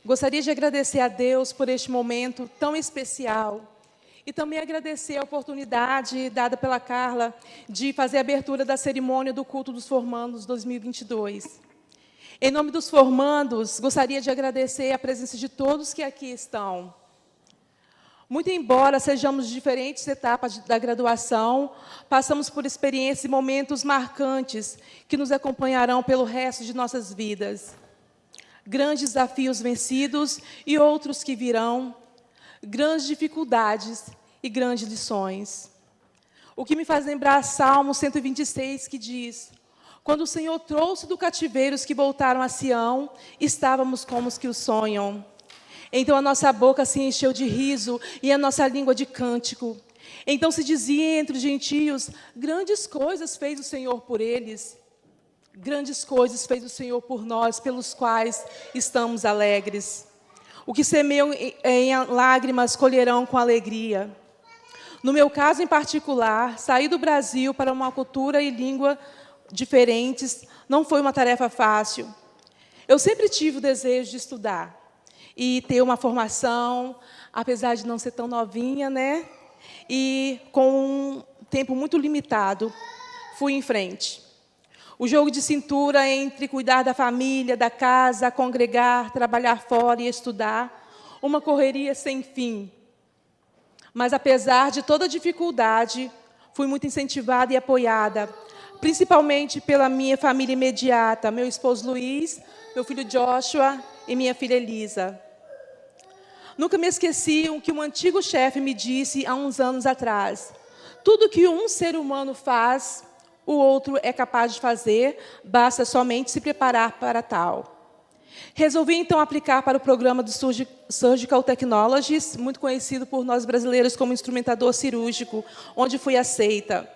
Gostaria de agradecer a Deus por este momento tão especial e também agradecer a oportunidade dada pela Carla de fazer a abertura da cerimônia do culto dos formandos 2022. Em nome dos formandos, gostaria de agradecer a presença de todos que aqui estão. Muito embora sejamos de diferentes etapas da graduação, passamos por experiências e momentos marcantes que nos acompanharão pelo resto de nossas vidas. Grandes desafios vencidos e outros que virão, grandes dificuldades e grandes lições. O que me faz lembrar Salmo 126, que diz: quando o Senhor trouxe do cativeiro os que voltaram a Sião, estávamos como os que o sonham. Então a nossa boca se encheu de riso e a nossa língua de cântico. Então se dizia entre os gentios: grandes coisas fez o Senhor por eles. Grandes coisas fez o Senhor por nós, pelos quais estamos alegres. O que semeiam em lágrimas colherão com alegria. No meu caso em particular, sair do Brasil para uma cultura e língua diferentes não foi uma tarefa fácil. Eu sempre tive o desejo de estudar e ter uma formação, apesar de não ser tão novinha, né? E com um tempo muito limitado, fui em frente. O jogo de cintura entre cuidar da família, da casa, congregar, trabalhar fora e estudar, uma correria sem fim. Mas, apesar de toda a dificuldade, fui muito incentivada e apoiada, principalmente pela minha família imediata, meu esposo Luiz, meu filho Joshua e minha filha Elisa. Nunca me esqueci o que um antigo chefe me disse há uns anos atrás: tudo que um ser humano faz, o outro é capaz de fazer, basta somente se preparar para tal. Resolvi, então, aplicar para o programa do Surgical Technologies, muito conhecido por nós brasileiros como instrumentador cirúrgico, onde fui aceita.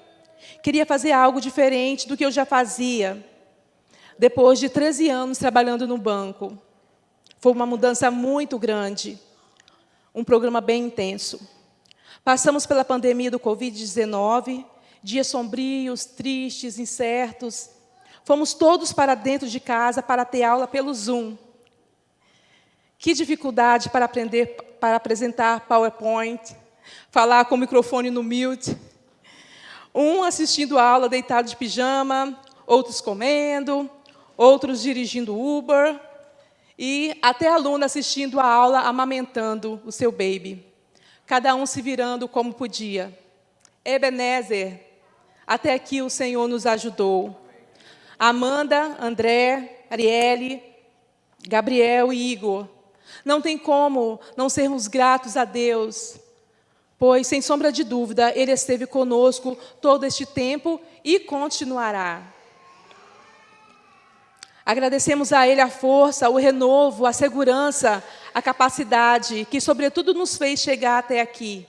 Queria fazer algo diferente do que eu já fazia, depois de 13 anos trabalhando no banco. Foi uma mudança muito grande, um programa bem intenso. Passamos pela pandemia do Covid-19, dias sombrios, tristes, incertos. Fomos todos para dentro de casa para ter aula pelo Zoom. Que dificuldade para aprender, para apresentar PowerPoint, falar com o microfone no mute. Um assistindo a aula deitado de pijama, outros comendo, outros dirigindo Uber, e até aluno assistindo a aula amamentando o seu baby. Cada um se virando como podia. Ebenezer, até aqui o Senhor nos ajudou. Amanda, André, Arielle, Gabriel e Igor. Não tem como não sermos gratos a Deus, pois, sem sombra de dúvida, Ele esteve conosco todo este tempo e continuará. Agradecemos a Ele a força, o renovo, a segurança, a capacidade, que, sobretudo, nos fez chegar até aqui.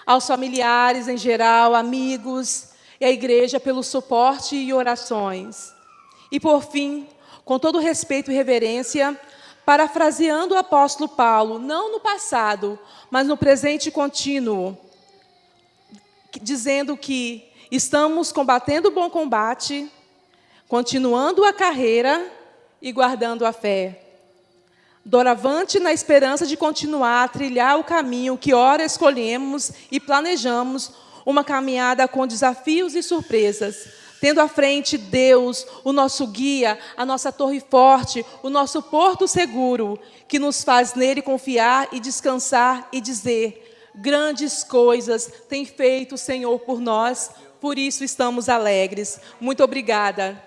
Aos familiares em geral, amigos e à igreja pelo suporte e orações. E, por fim, com todo respeito e reverência, parafraseando o apóstolo Paulo, não no passado, mas no presente contínuo, dizendo que estamos combatendo o bom combate, continuando a carreira e guardando a fé. Doravante na esperança de continuar a trilhar o caminho que ora escolhemos e planejamos, uma caminhada com desafios e surpresas, tendo à frente Deus, o nosso guia, a nossa torre forte, o nosso porto seguro, que nos faz nele confiar e descansar e dizer: grandes coisas tem feito o Senhor por nós, por isso estamos alegres. Muito obrigada.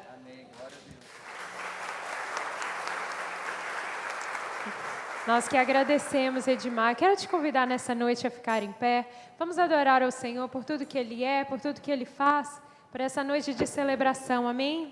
Nós que agradecemos, Edmar. Quero te convidar nessa noite a ficar em pé. Vamos adorar ao Senhor por tudo que Ele é, por tudo que Ele faz, por essa noite de celebração. Amém?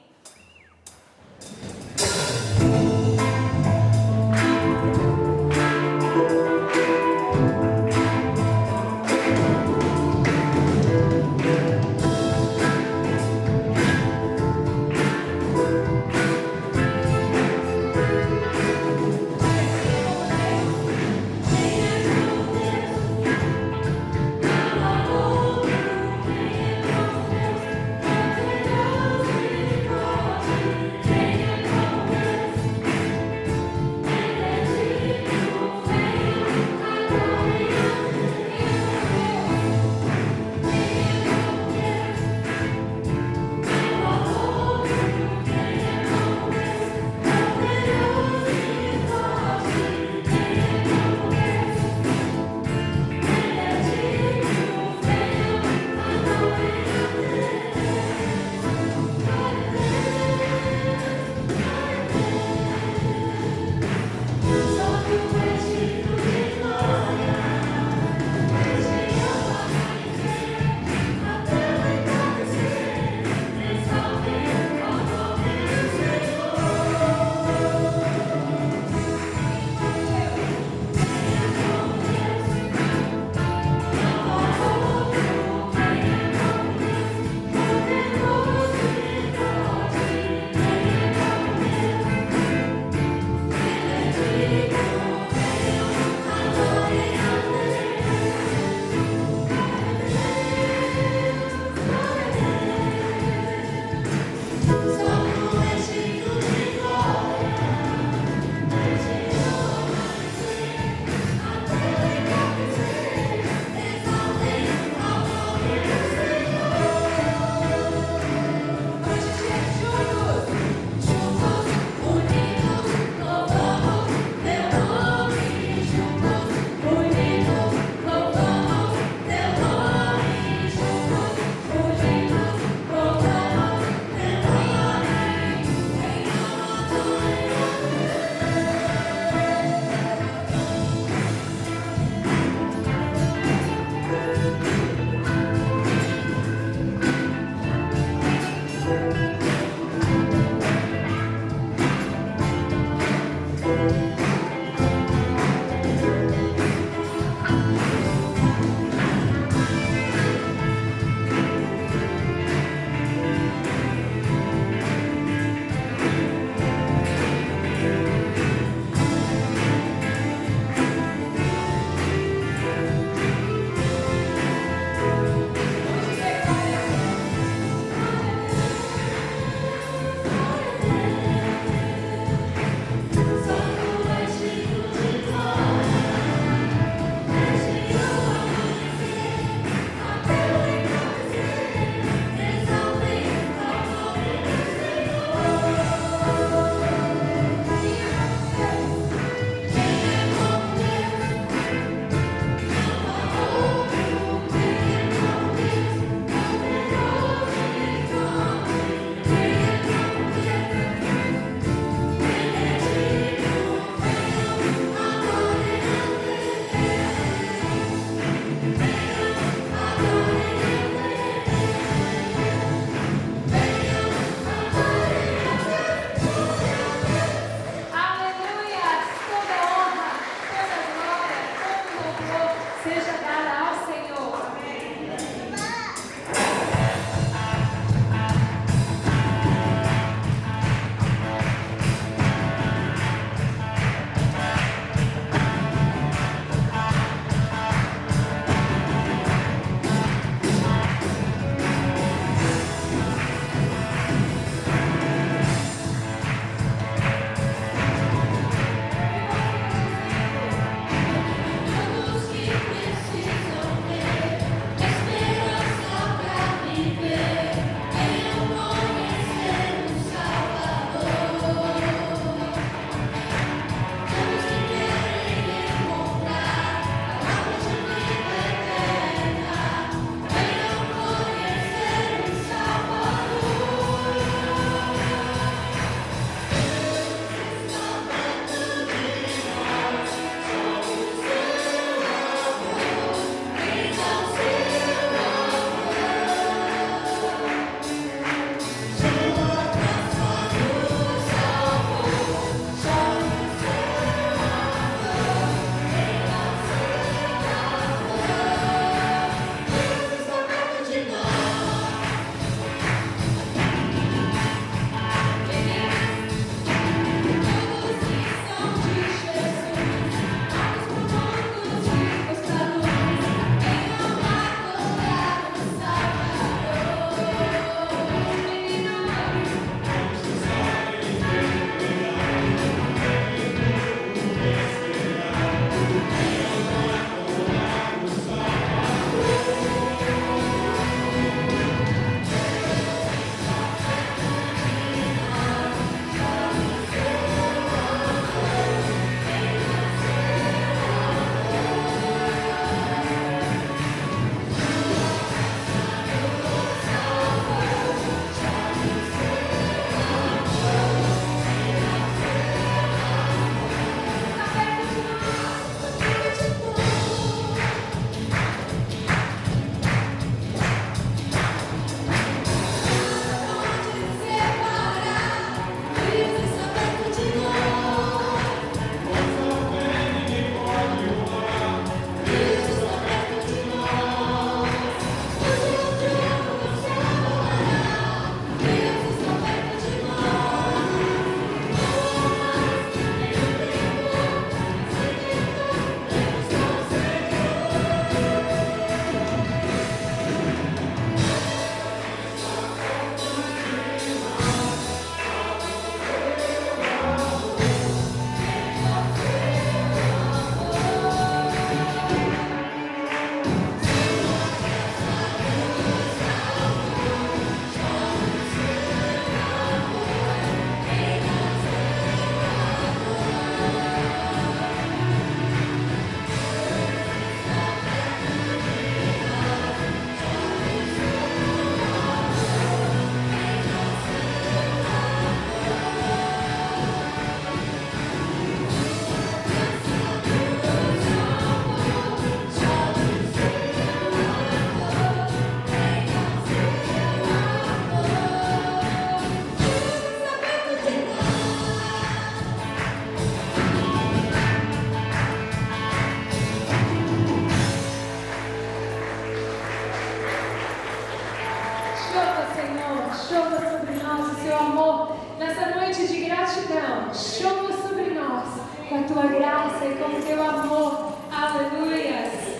Senhor, chova sobre nós o seu amor. Nessa noite de gratidão, chova sobre nós com a tua graça e com o teu amor. Aleluias.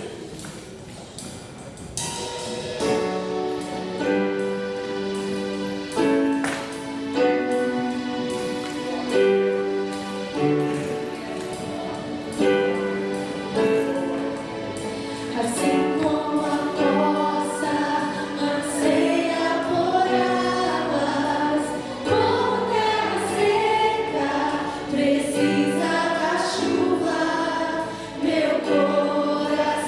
Precisa da chuva, meu coração.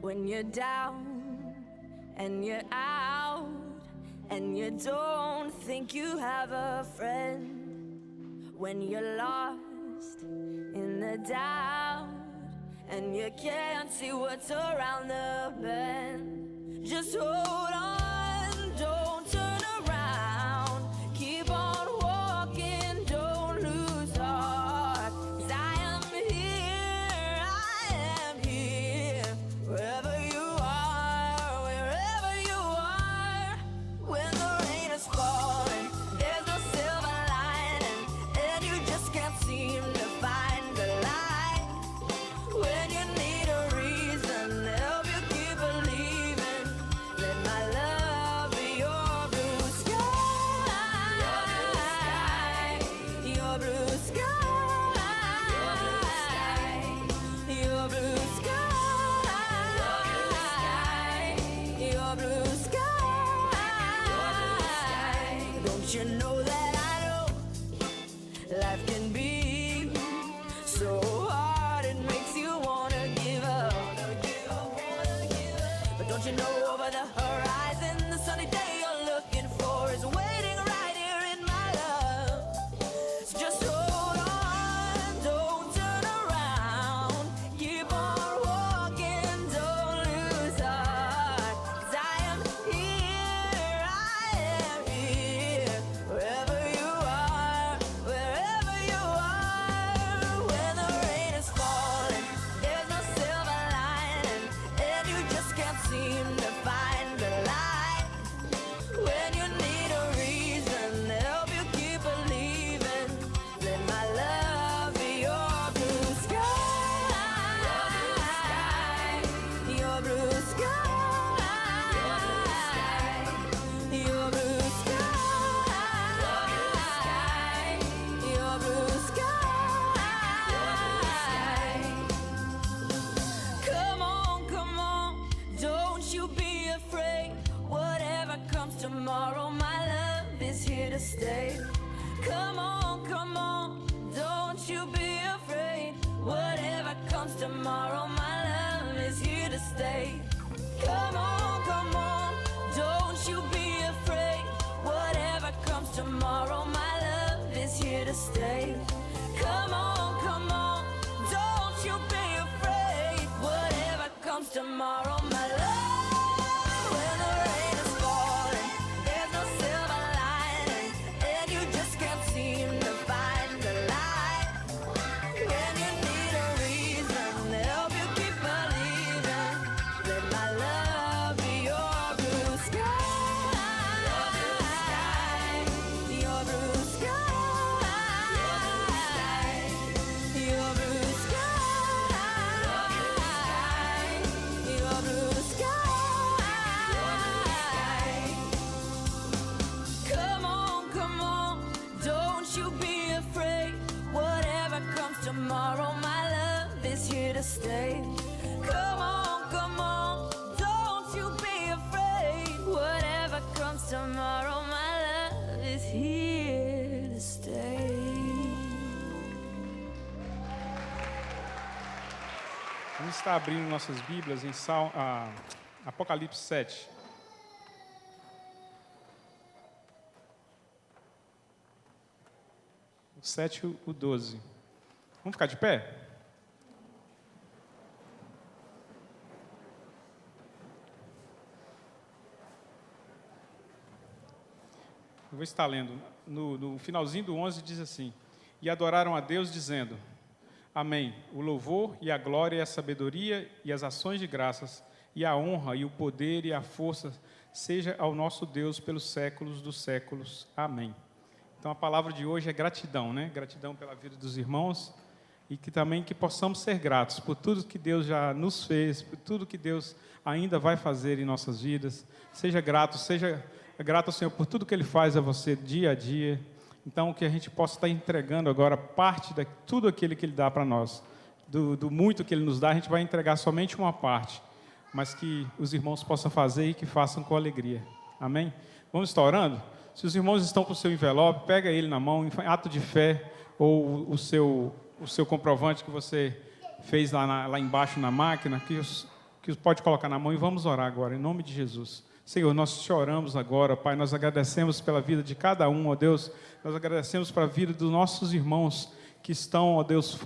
When you're down and you're out and you don't think you have a friend. When you're lost in the doubt and you can't see what's around the bend, just hold on, don't turn around, keep on walking, don't lose heart, 'cause I am here, wherever you are, wherever you are. When the rain is falling, there's no silver lining, and you just can't seem to find the light. When you need a reason to help you keep believing, let my love be your blue sky, your blue sky, your blue sky, your blue sky. Don't you know that I know life can be so hard it makes you wanna give up. But don't you know over the horizon the sunny day you're looking for is waiting right here in my love. So just hold on, don't turn around, keep on walking, don't lose heart, 'cause I am here, wherever you are, wherever you are. When the rain is falling, there's no silver lining, and you just can't seem to find the light. When you need a reason to help you keep believing, let my love be your blue sky, your blue sky, your blue sky, your blue sky. Come on, don't you be afraid. Whatever comes tomorrow, my love is here to stay. Come on, don't you be afraid. Whatever comes tomorrow, my love is here to stay. Come on, don't you be afraid. Whatever comes tomorrow, my love is here to stay. Come on, don't you be afraid. Whatever comes tomorrow, my love. When the rain is falling, there's no silver lining, and you just can't seem to find the light. When you need a reason to help you keep believing, let my love be your blue sky, your blue sky, your blue sky, your blue sky. Come on, don't you be afraid. Whatever comes tomorrow, my love is here to stay. Come on, don't you be afraid. Whatever comes tomorrow, my love is here to stay. Vamos estar abrindo nossas Bíblias em Apocalipse 7. O 7 e o 12. Vamos ficar de pé? Eu vou estar lendo. No finalzinho do 11 diz assim: E adoraram a Deus dizendo: Amém. O louvor e a glória e a sabedoria e as ações de graças e a honra e o poder e a força seja ao nosso Deus pelos séculos dos séculos. Amém. Então a palavra de hoje é gratidão, né? Gratidão pela vida dos irmãos e que também que possamos ser gratos por tudo que Deus já nos fez, por tudo que Deus ainda vai fazer em nossas vidas. Seja grato ao Senhor por tudo que Ele faz a você dia a dia. Então, que a gente possa estar entregando agora parte de tudo aquilo que Ele dá para nós. Do muito que Ele nos dá, a gente vai entregar somente uma parte, mas que os irmãos possam fazer e que façam com alegria. Amém? Vamos estar orando? Se os irmãos estão com o seu envelope, pega ele na mão, em ato de fé, ou o seu comprovante que você fez lá embaixo na máquina, que pode colocar na mão e vamos orar agora, em nome de Jesus. Senhor, nós te oramos agora, Pai, nós agradecemos pela vida de cada um, ó Deus, nós agradecemos pela vida dos nossos irmãos que estão, ó Deus,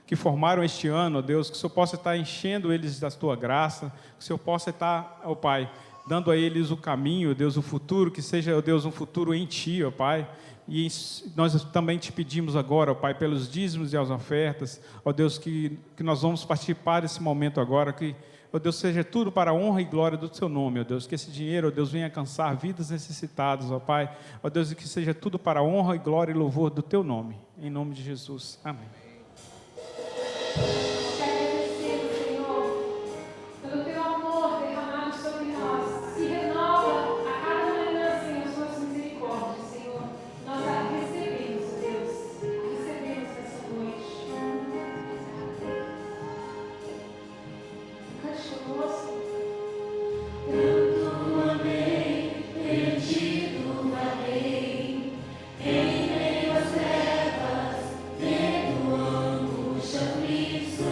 que formaram este ano, ó Deus, que o Senhor possa estar enchendo eles da tua graça, que o Senhor possa estar, ó Pai, dando a eles o caminho, ó Deus, o futuro, que seja, ó Deus, um futuro em Ti, ó Pai. E nós também te pedimos agora, ó Pai, pelos dízimos e as ofertas, ó Deus, que nós vamos participar desse momento agora, que, ó Deus, seja tudo para a honra e glória do Teu nome, ó Deus, que esse dinheiro, ó Deus, venha alcançar vidas necessitadas, ó Pai, ó Deus, e que seja tudo para a honra e glória e louvor do Teu nome, em nome de Jesus, amém. Te agradecemos, Senhor, pelo Teu amor derramado sobre nós. Se renova a cada manhã, Senhor, as Tuas misericórdias, Senhor. Nós a recebemos, Deus. A recebemos nessa noite. Cante conosco. Tanto amei, perdido amei, em meio às trevas, tendo angústia, aflição.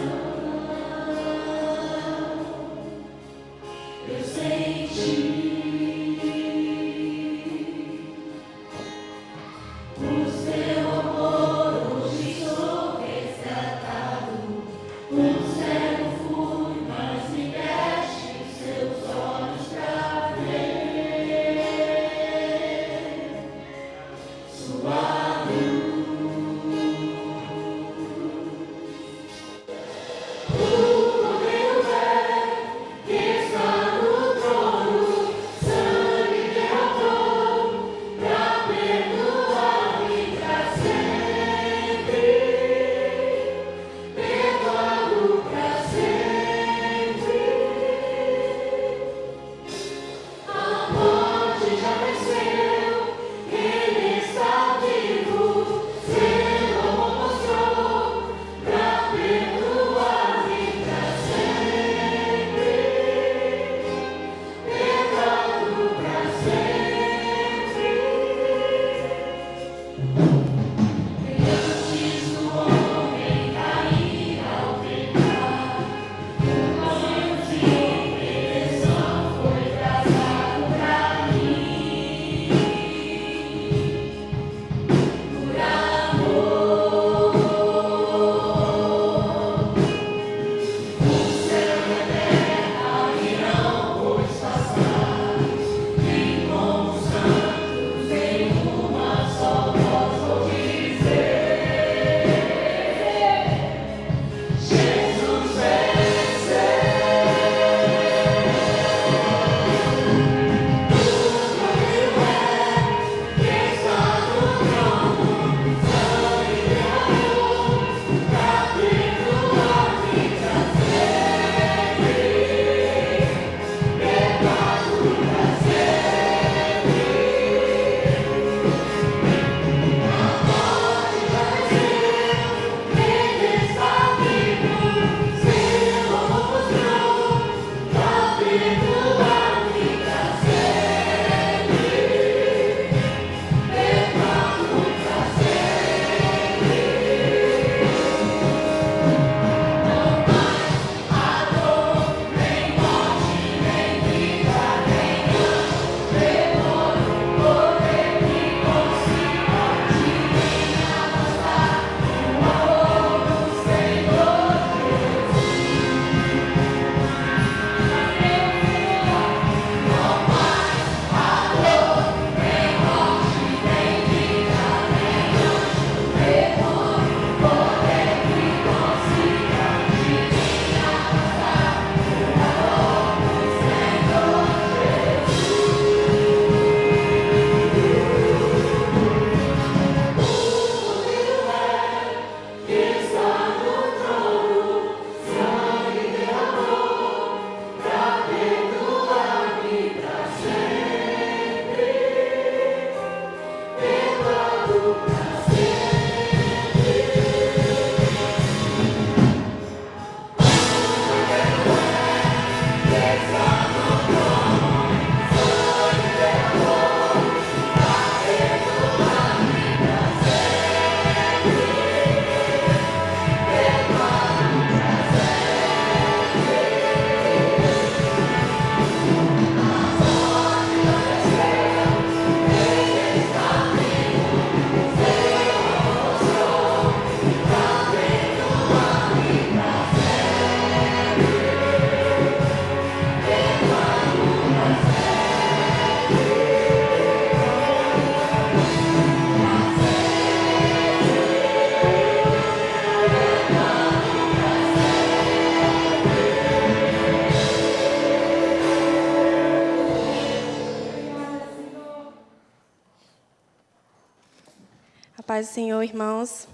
Paz do Senhor, irmãos.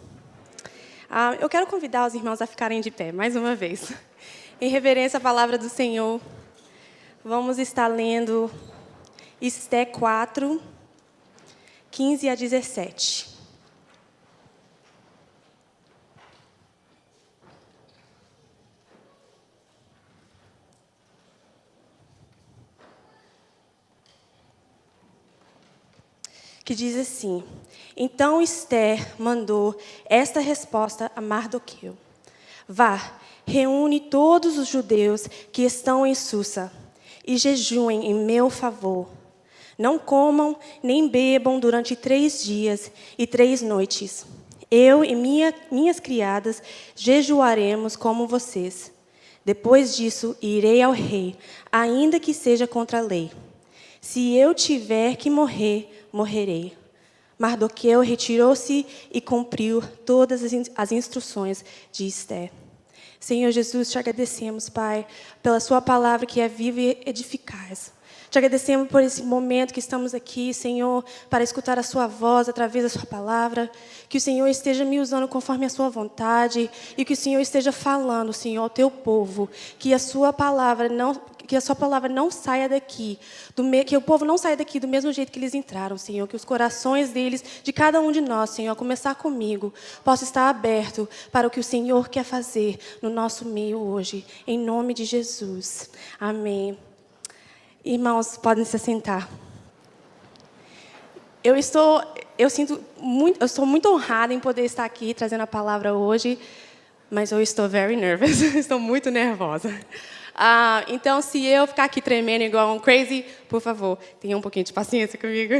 Eu quero convidar os irmãos a ficarem de pé, mais uma vez. Em reverência à palavra do Senhor, vamos estar lendo Esté 4, 15 a 17. Que diz assim: Então Esther mandou esta resposta a Mardoqueu: Vá, reúne todos os judeus que estão em Susa e jejuem em meu favor. Não comam nem bebam durante 3 dias e 3 noites. Eu e minhas criadas jejuaremos como vocês. Depois disso, irei ao rei, ainda que seja contra a lei. Se eu tiver que morrer, morrerei. Mardoqueu retirou-se e cumpriu todas as instruções de Esther. Senhor Jesus, te agradecemos, Pai, pela sua palavra que é viva e eficaz. Te agradecemos por esse momento que estamos aqui, Senhor, para escutar a sua voz através da sua palavra. Que o Senhor esteja me usando conforme a sua vontade e que o Senhor esteja falando, Senhor, ao teu povo. Que a sua palavra não saia daqui, que o povo não saia daqui do mesmo jeito que eles entraram, Senhor. Que os corações deles, de cada um de nós, Senhor, a começar comigo, possa estar aberto para o que o Senhor quer fazer no nosso meio hoje. Em nome de Jesus. Amém. Irmãos, podem se assentar. Eu estou muito honrada em poder estar aqui trazendo a palavra hoje, mas eu estou very nervous, estou muito nervosa. Então, se eu ficar aqui tremendo igual um crazy, por favor, tenha um pouquinho de paciência comigo.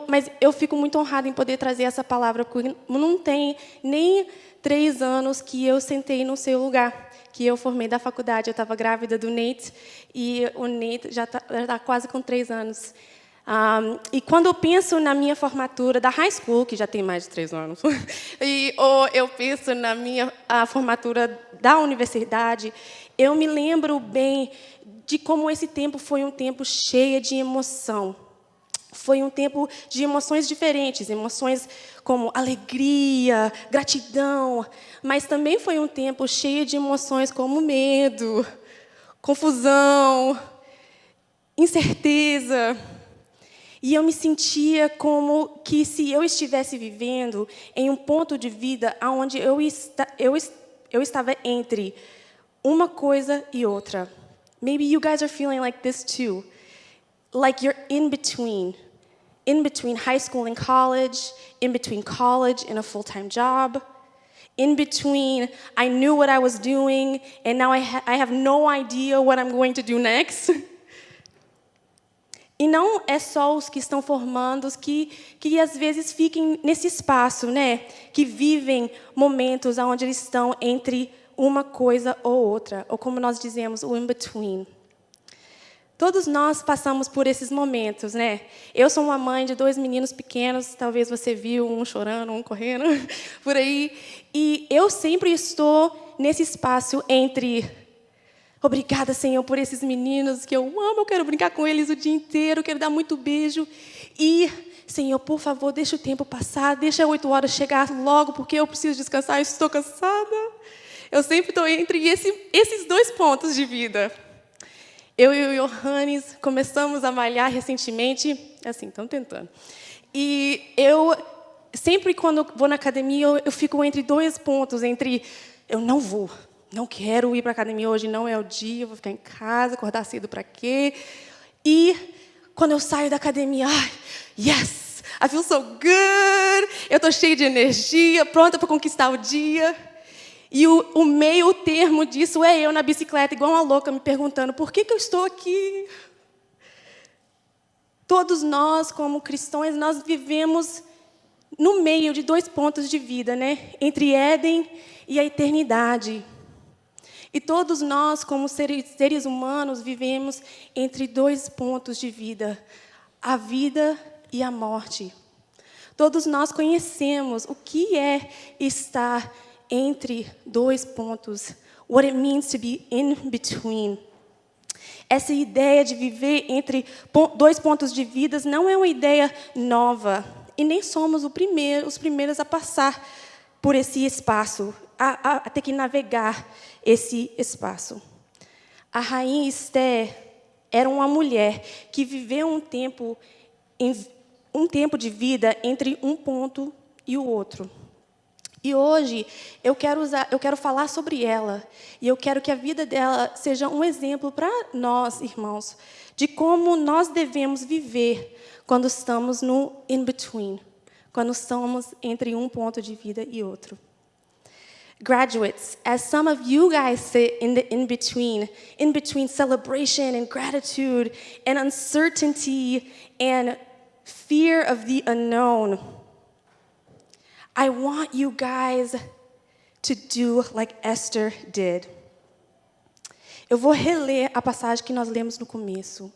Mas eu fico muito honrada em poder trazer essa palavra, porque não tem nem 3 anos que eu sentei no seu lugar, que eu formei da faculdade. Eu estava grávida do Nate, e o Nate já está quase com 3 anos. E quando eu penso na minha formatura da high school, que já tem mais de 3 anos, ou eu penso na minha formatura da universidade, eu me lembro bem de como esse tempo foi um tempo cheio de emoção. Foi um tempo de emoções diferentes, emoções como alegria, gratidão, mas também foi um tempo cheio de emoções como medo, confusão, incerteza. E eu me sentia como que se eu estivesse vivendo em um ponto de vida onde eu estava entre uma coisa e outra. Maybe you guys are feeling like this too. Like you're in between high school and college, in between college and a full-time job, in between I knew what I was doing and now I have no idea what I'm going to do next. E não é só os que estão formandos que às vezes fiquem nesse espaço, né? Que vivem momentos onde eles estão entre uma coisa ou outra, ou como nós dizemos, o in-between. Todos nós passamos por esses momentos, né? Eu sou uma mãe de 2 meninos pequenos, talvez você viu um chorando, um correndo, por aí. E eu sempre estou nesse espaço entre... Obrigada, Senhor, por esses meninos que eu amo, eu quero brincar com eles o dia inteiro, quero dar muito beijo. E, Senhor, por favor, deixa o tempo passar, deixa 8 horas chegar logo, porque eu preciso descansar, eu estou cansada. Eu sempre estou entre esses 2 pontos de vida. Eu e o Johannes começamos a malhar recentemente, assim, estamos tentando. E eu, sempre quando eu vou na academia, eu fico entre 2 pontos, entre eu não quero ir para a academia hoje, não é o dia, eu vou ficar em casa, acordar cedo para quê? E quando eu saio da academia, yes, I feel so good, eu estou cheia de energia, pronta para conquistar o dia. E o meio termo disso é eu na bicicleta, igual uma louca, me perguntando, por que eu estou aqui? Todos nós, como cristãos, nós vivemos no meio de 2 pontos de vida, né? Entre Éden e a eternidade. E todos nós, como seres humanos, vivemos entre 2 pontos de vida, a vida e a morte. Todos nós conhecemos o que é estar entre 2 pontos, what it means to be in between. Essa ideia de viver entre 2 pontos de vida não é uma ideia nova. e nem somos os primeiros a passar por esse espaço, a ter que navegar esse espaço. A rainha Esther era uma mulher que viveu um tempo de vida entre um ponto e o outro. E hoje eu quero falar sobre ela, e eu quero que a vida dela seja um exemplo para nós, irmãos, de como nós devemos viver quando estamos no in-between, quando estamos entre um ponto de vida e outro. Graduates, as some of you guys sit in the in-between celebration and gratitude and uncertainty and fear of the unknown, I want you guys to do like Esther did. Eu vou reler a passagem que nós lemos no começo.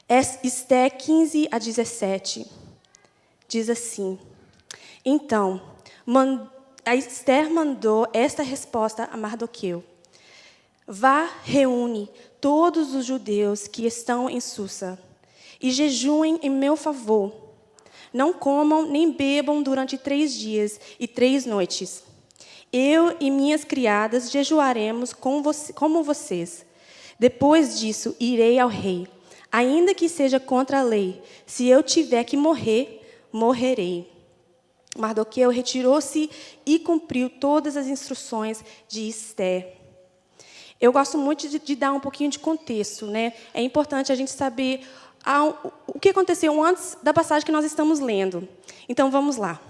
Esther 15 a 17. Diz assim: Então, a Esther mandou esta resposta a Mardoqueu: Vá, reúne todos os judeus que estão em Susa e jejuem em meu favor. Não comam nem bebam durante 3 dias e 3 noites. Eu e minhas criadas jejuaremos como vocês. Depois disso, irei ao rei. Ainda que seja contra a lei, se eu tiver que morrer, morrerei. Mardoqueu retirou-se e cumpriu todas as instruções de Esther. Eu gosto muito de dar um pouquinho de contexto, né? É importante a gente saber o que aconteceu antes da passagem que nós estamos lendo. Então, vamos lá.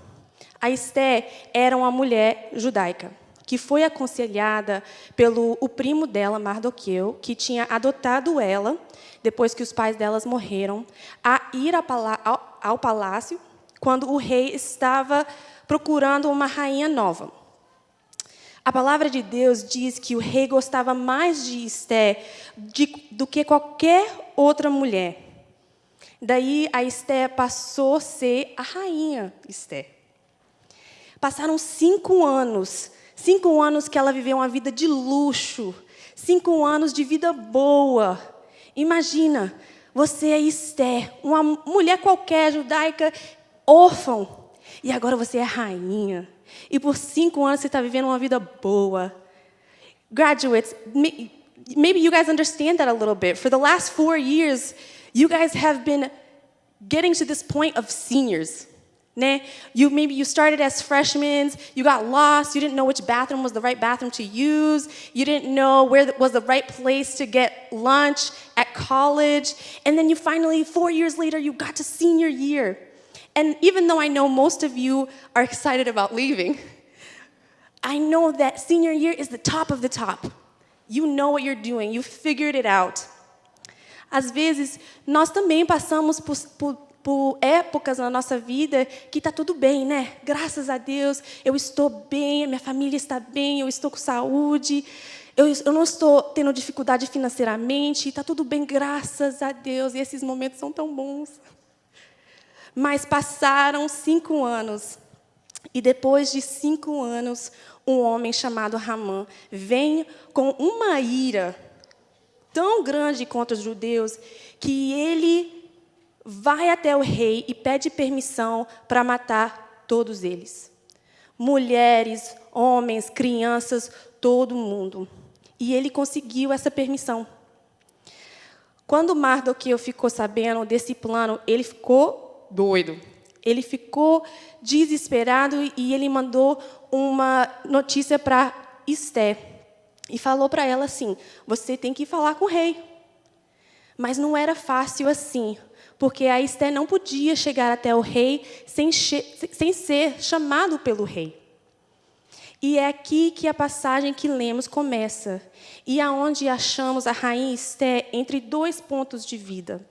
A Esther era uma mulher judaica, que foi aconselhada pelo primo dela, Mardoqueu, que tinha adotado ela, depois que os pais delas morreram, a ir ao palácio, quando o rei estava procurando uma rainha nova. A palavra de Deus diz que o rei gostava mais de Esther do que qualquer outra mulher. Daí a Esther passou a ser a rainha Esther. Passaram 5 anos. 5 anos que ela viveu uma vida de luxo. 5 anos de vida boa. Imagina, você é Esther, uma mulher qualquer, judaica, órfã. E agora você é rainha. E por 5 anos você está vivendo uma vida boa. Graduates, maybe you guys understand that a little bit. For the last 4 years, you guys have been getting to this point of seniors. Né? Maybe you started as freshmen, you got lost, you didn't know which bathroom was the right bathroom to use, you didn't know where was the right place to get lunch at college, and then you finally, 4 years later, you got to senior year. And even though I know most of you are excited about leaving, I know that senior year is the top of the top. You know what you're doing, you figured it out. Às vezes, nós também passamos por épocas na nossa vida que está tudo bem, né? Graças a Deus, eu estou bem, minha família está bem, eu estou com saúde, eu não estou tendo dificuldade financeiramente, está tudo bem, graças a Deus, e esses momentos são tão bons. Mas passaram 5 anos, e depois de 5 anos, um homem chamado Ramã vem com uma ira tão grande contra os judeus que ele vai até o rei e pede permissão para matar todos eles. Mulheres, homens, crianças, todo mundo. E ele conseguiu essa permissão. Quando Mardoqueu ficou sabendo desse plano, ele ficou doido. Ele ficou desesperado e ele mandou uma notícia para Esther. E falou para ela assim: você tem que falar com o rei. Mas não era fácil assim, porque a Esther não podia chegar até o rei sem ser chamado pelo rei. E é aqui que a passagem que lemos começa, e aonde achamos a rainha Esther entre 2 pontos de vida.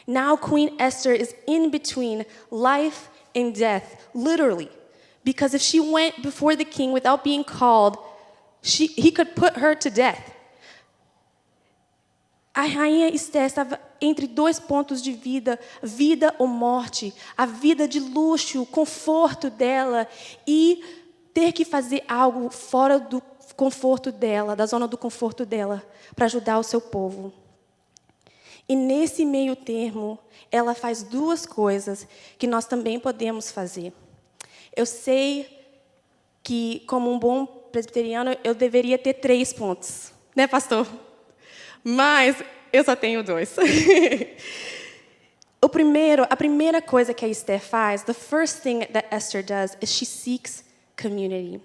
Now Queen Esther is in between life and death, literally, because if she went before the king without being called, he could put her to death. A rainha Esther estava entre 2 pontos de vida, vida ou morte, a vida de luxo, o conforto dela, e ter que fazer algo fora do conforto dela, da zona do conforto dela, para ajudar o seu povo. E nesse meio termo, ela faz duas coisas que nós também podemos fazer. Eu sei que, como um bom presbiteriano, eu deveria ter 3 pontos, né, pastor? Mas eu só tenho 2. A primeira coisa que a Esther faz, the first thing that Esther does is she seeks community.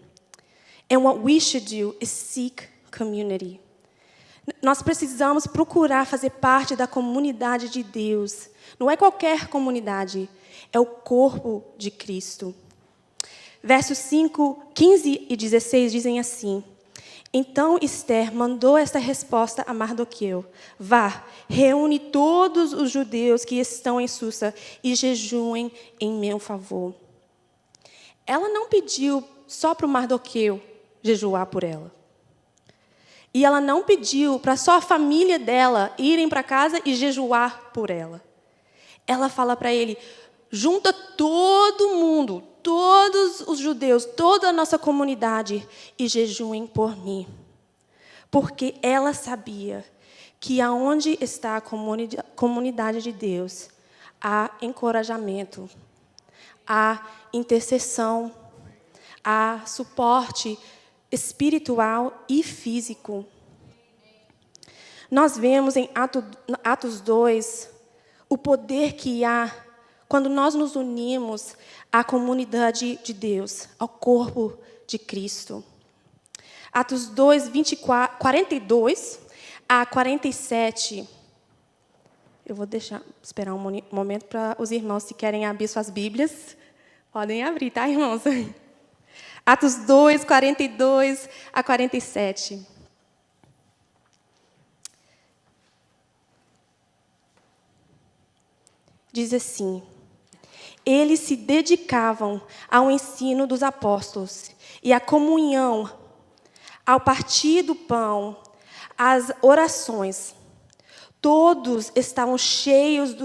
And what we should do is seek community. Nós precisamos procurar fazer parte da comunidade de Deus. Não é qualquer comunidade, é o corpo de Cristo. Versos 5, 15 e 16 dizem assim: Então Esther mandou esta resposta a Mardoqueu: Vá, reúne todos os judeus que estão em Susa e jejuem em meu favor. Ela não pediu só para o Mardoqueu jejuar por ela. E ela não pediu para só a família dela irem para casa e jejuar por ela. Ela fala para ele: junta todo mundo, todos os judeus, toda a nossa comunidade e jejuem por mim. Porque ela sabia que aonde está a comunidade de Deus, há encorajamento, há intercessão, há suporte espiritual e físico. Nós vemos em Atos 2 o poder que há quando nós nos unimos à comunidade de Deus, ao corpo de Cristo. Atos 2, 42 a 47. Eu vou esperar um momento para os irmãos, se querem abrir suas Bíblias, podem abrir, tá, irmãos? Atos 2, 42 a 47. Diz assim: Eles se dedicavam ao ensino dos apóstolos e à comunhão, ao partir do pão, às orações. Todos estavam cheios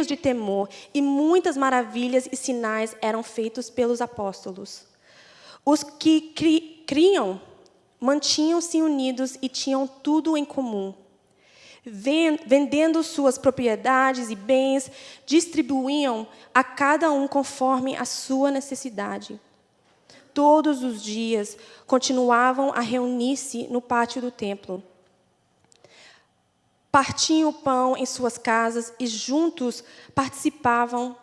de temor e muitas maravilhas e sinais eram feitos pelos apóstolos. Os que criam mantinham-se unidos e tinham tudo em comum. Vendendo suas propriedades e bens, distribuíam a cada um conforme a sua necessidade. Todos os dias continuavam a reunir-se no pátio do templo. Partiam o pão em suas casas e juntos participavam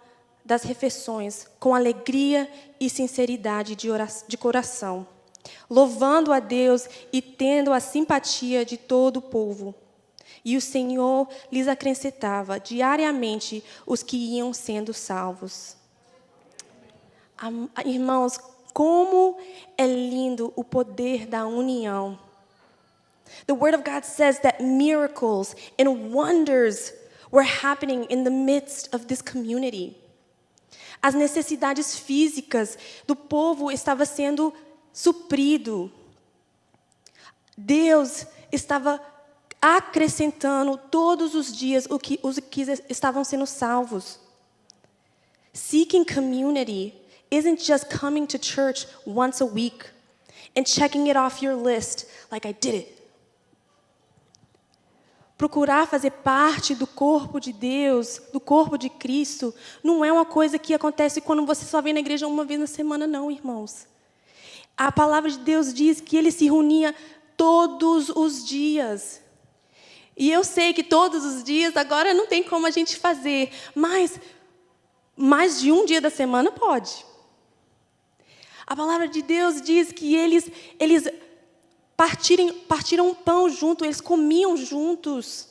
das refeições com alegria e sinceridade de coração, louvando a Deus e tendo a simpatia de todo o povo. E o Senhor lhes acrescentava diariamente os que iam sendo salvos. Irmãos, como é lindo o poder da união. The Word of God says that miracles and wonders were happening in the midst of this community. As necessidades físicas do povo estavam sendo suprido. Deus estava acrescentando todos os dias os que estavam sendo salvos. Seeking community isn't just coming to church once a week and checking it off your list like I did it. Procurar fazer parte do corpo de Deus, do corpo de Cristo, não é uma coisa que acontece quando você só vem na igreja uma vez na semana, não, irmãos. A palavra de Deus diz que ele se reunia todos os dias. E eu sei que todos os dias agora não tem como a gente fazer, mas mais de um dia da semana pode. A palavra de Deus diz que eles partiram um pão junto, eles comiam juntos.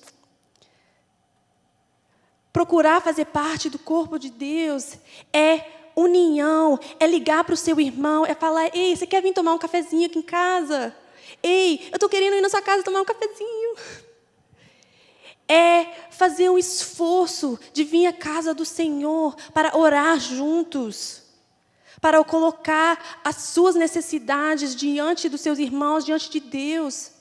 Procurar fazer parte do corpo de Deus é união, é ligar para o seu irmão, é falar: ei, você quer vir tomar um cafezinho aqui em casa? Ei, eu estou querendo ir na sua casa tomar um cafezinho. É fazer um esforço de vir à casa do Senhor para orar juntos, para colocar as suas necessidades diante dos seus irmãos, diante de Deus.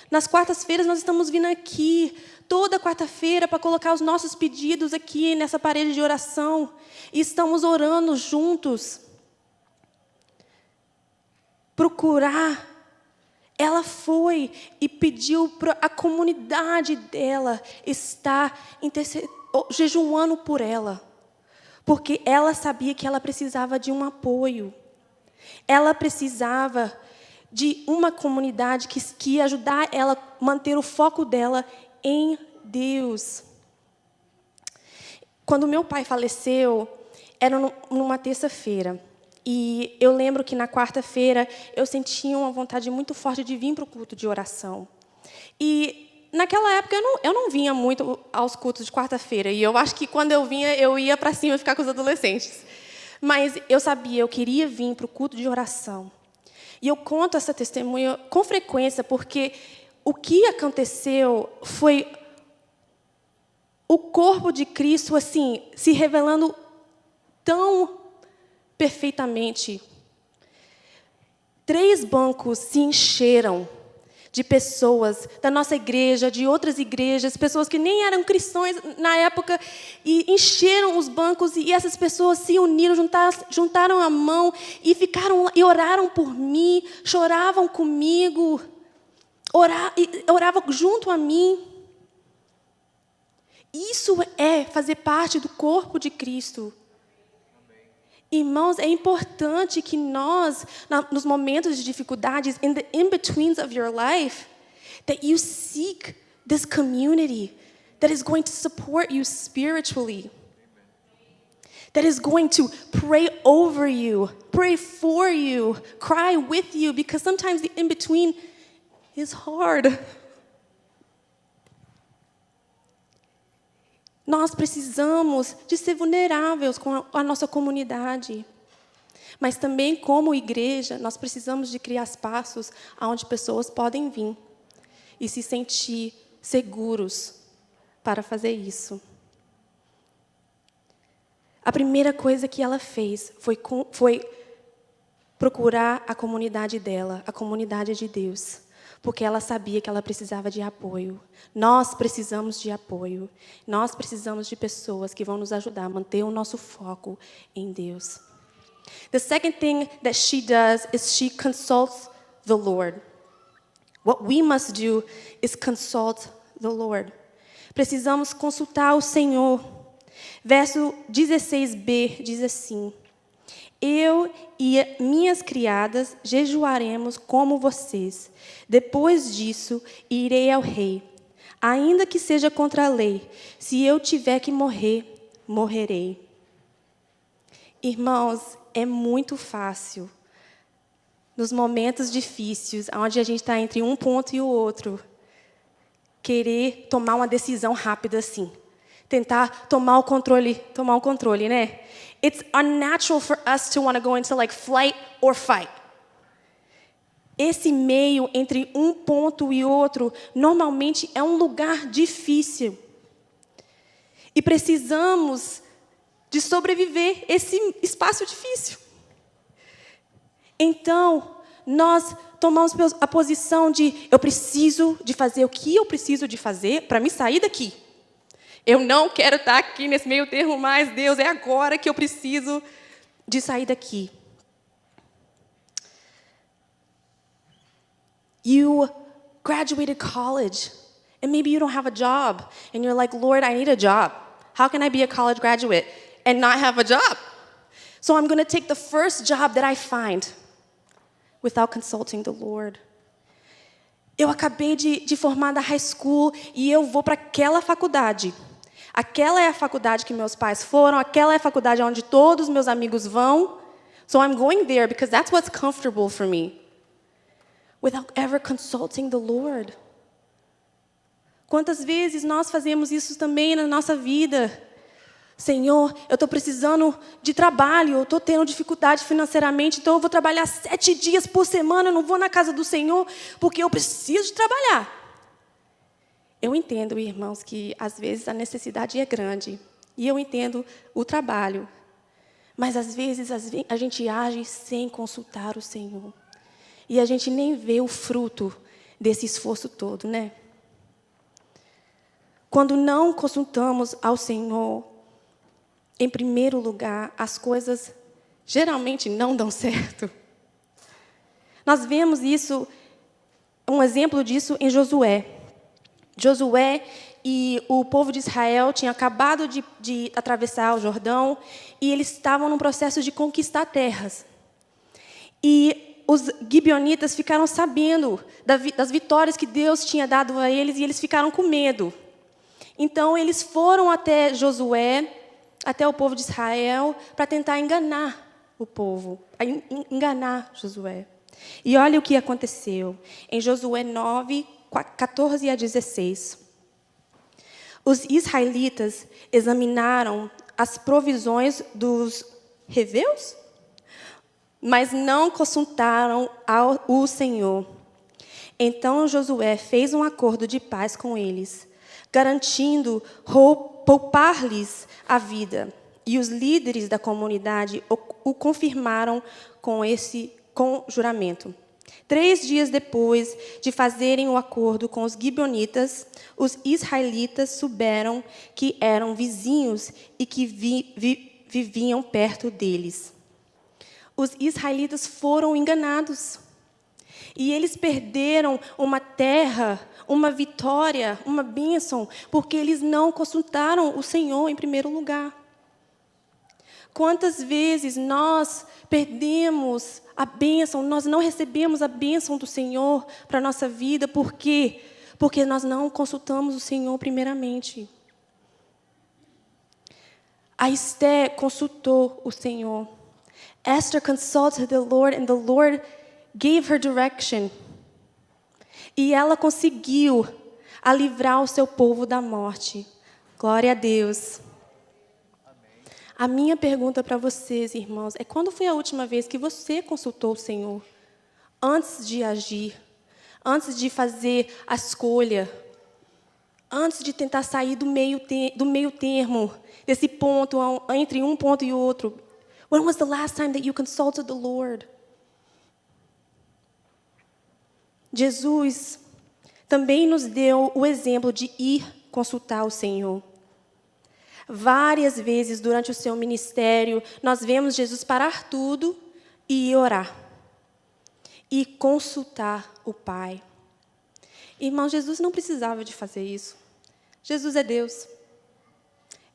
Nas quartas-feiras nós estamos vindo aqui, toda quarta-feira, para colocar os nossos pedidos aqui nessa parede de oração, e estamos orando juntos. Procurar Ela foi e pediu para a comunidade dela estar jejuando por ela, porque ela sabia que ela precisava de um apoio. Ela precisava de uma comunidade que ia ajudar ela a manter o foco dela em Deus. Quando meu pai faleceu, era numa terça-feira. E eu lembro que na quarta-feira eu sentia uma vontade muito forte de vir para o culto de oração. E naquela época eu não vinha muito aos cultos de quarta-feira. E eu acho que quando eu vinha, eu ia para cima ficar com os adolescentes. Mas eu sabia, eu queria vir para o culto de oração. E eu conto essa testemunha com frequência, porque o que aconteceu foi o corpo de Cristo assim se revelando tão perfeitamente. 3 bancos se encheram de pessoas da nossa igreja, de outras igrejas, pessoas que nem eram cristãos na época, e encheram os bancos, e essas pessoas se uniram, juntaram a mão e oraram por mim, choravam comigo, oravam junto a mim. Isso é fazer parte do corpo de Cristo. Irmãos, é importante que nós, nos momentos de dificuldades, in the in-betweens of your life, that you seek this community that is going to support you spiritually, that is going to pray over you, pray for you, cry with you, because sometimes the in-between is hard. Nós precisamos de ser vulneráveis com a nossa comunidade. Mas também, como igreja, nós precisamos de criar espaços onde pessoas podem vir e se sentir seguros para fazer isso. A primeira coisa que ela fez foi procurar a comunidade dela, a comunidade de Deus. Porque ela sabia que ela precisava de apoio. Nós precisamos de apoio. Nós precisamos de pessoas que vão nos ajudar a manter o nosso foco em Deus. The second thing that she does is she consults the Lord. What we must do is consult the Lord. Precisamos consultar o Senhor. Verso 16b diz assim: eu e minhas criadas jejuaremos como vocês. Depois disso, irei ao rei. Ainda que seja contra a lei, se eu tiver que morrer, morrerei. Irmãos, é muito fácil, nos momentos difíceis, onde a gente está entre um ponto e o outro, querer tomar uma decisão rápida assim. Tentar tomar um controle, né? It's unnatural for us to want to go into like flight or fight. Esse meio entre um ponto e outro, normalmente é um lugar difícil. E precisamos de sobreviver esse espaço difícil. Então, nós tomamos a posição de eu preciso de fazer o que eu preciso de fazer para me sair daqui. Eu não quero estar aqui nesse meio termo mais, Deus, é agora que eu preciso de sair daqui. You graduated college, and maybe you don't have a job, and you're like, Lord, I need a job. How can I be a college graduate and not have a job? So I'm going to take the first job that I find without consulting the Lord. Eu acabei de formar da high school e eu vou para aquela faculdade. Aquela é a faculdade que meus pais foram, aquela é a faculdade onde todos meus amigos vão. So I'm going there because that's what's comfortable for me. Without ever consulting the Lord. Quantas vezes nós fazemos isso também na nossa vida? Senhor, eu estou precisando de trabalho, eu estou tendo dificuldade financeiramente, então eu vou trabalhar 7 dias por semana, eu não vou na casa do Senhor, porque eu preciso de trabalhar. Eu entendo, irmãos, que às vezes a necessidade é grande, e eu entendo o trabalho, mas às vezes a gente age sem consultar o Senhor, e a gente nem vê o fruto desse esforço todo, né? Quando não consultamos ao Senhor, em primeiro lugar, as coisas geralmente não dão certo. Nós vemos isso um exemplo disso em Josué. Josué e o povo de Israel tinham acabado de atravessar o Jordão e eles estavam num processo de conquistar terras. E os gibeonitas ficaram sabendo das vitórias que Deus tinha dado a eles e eles ficaram com medo. Então, eles foram até Josué, até o povo de Israel, para tentar enganar o povo, enganar Josué. E olha o que aconteceu. Em Josué 9, 14 a 16. Os israelitas examinaram as provisões dos heveus, mas não consultaram o Senhor. Então Josué fez um acordo de paz com eles, garantindo poupar-lhes a vida. E os líderes da comunidade o confirmaram com juramento. 3 dias depois de fazerem o acordo com os gibeonitas, os israelitas souberam que eram vizinhos e que viviam perto deles. Os israelitas foram enganados. E eles perderam uma terra, uma vitória, uma bênção, porque eles não consultaram o Senhor em primeiro lugar. Quantas vezes nós perdemos a bênção, nós não recebemos a bênção do Senhor para a nossa vida, por quê? Porque nós não consultamos o Senhor primeiramente. A Esther consultou o Senhor. Esther consulted the Lord and the Lord gave her direction. E ela conseguiu livrar o seu povo da morte. Glória a Deus. A minha pergunta para vocês, irmãos, é: quando foi a última vez que você consultou o Senhor? Antes de agir, antes de fazer a escolha, antes de tentar sair do meio termo, desse ponto, entre um ponto e outro. When was the last time that you consulted the Lord? Jesus também nos deu o exemplo de ir consultar o Senhor. Várias vezes durante o seu ministério, nós vemos Jesus parar tudo e orar. E consultar o Pai. Irmão, Jesus não precisava de fazer isso. Jesus é Deus.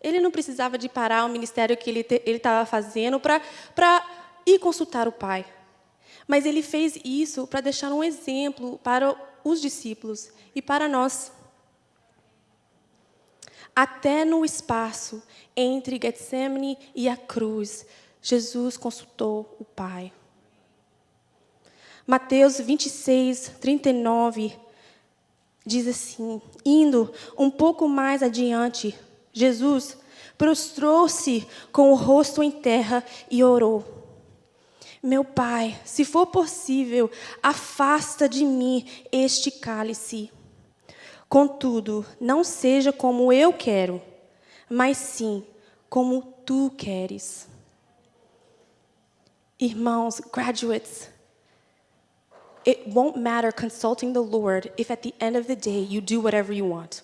Ele não precisava de parar o ministério que ele estava fazendo para ir consultar o Pai. Mas ele fez isso para deixar um exemplo para os discípulos e para nós. Até no espaço entre Getsemane e a cruz, Jesus consultou o Pai. Mateus 26, 39, diz assim: indo um pouco mais adiante, Jesus prostrou-se com o rosto em terra e orou: meu Pai, se for possível, afasta de mim este cálice. Contudo, não seja como eu quero, mas sim como tu queres. Irmãos, graduates, it won't matter consulting the Lord if at the end of the day you do whatever you want.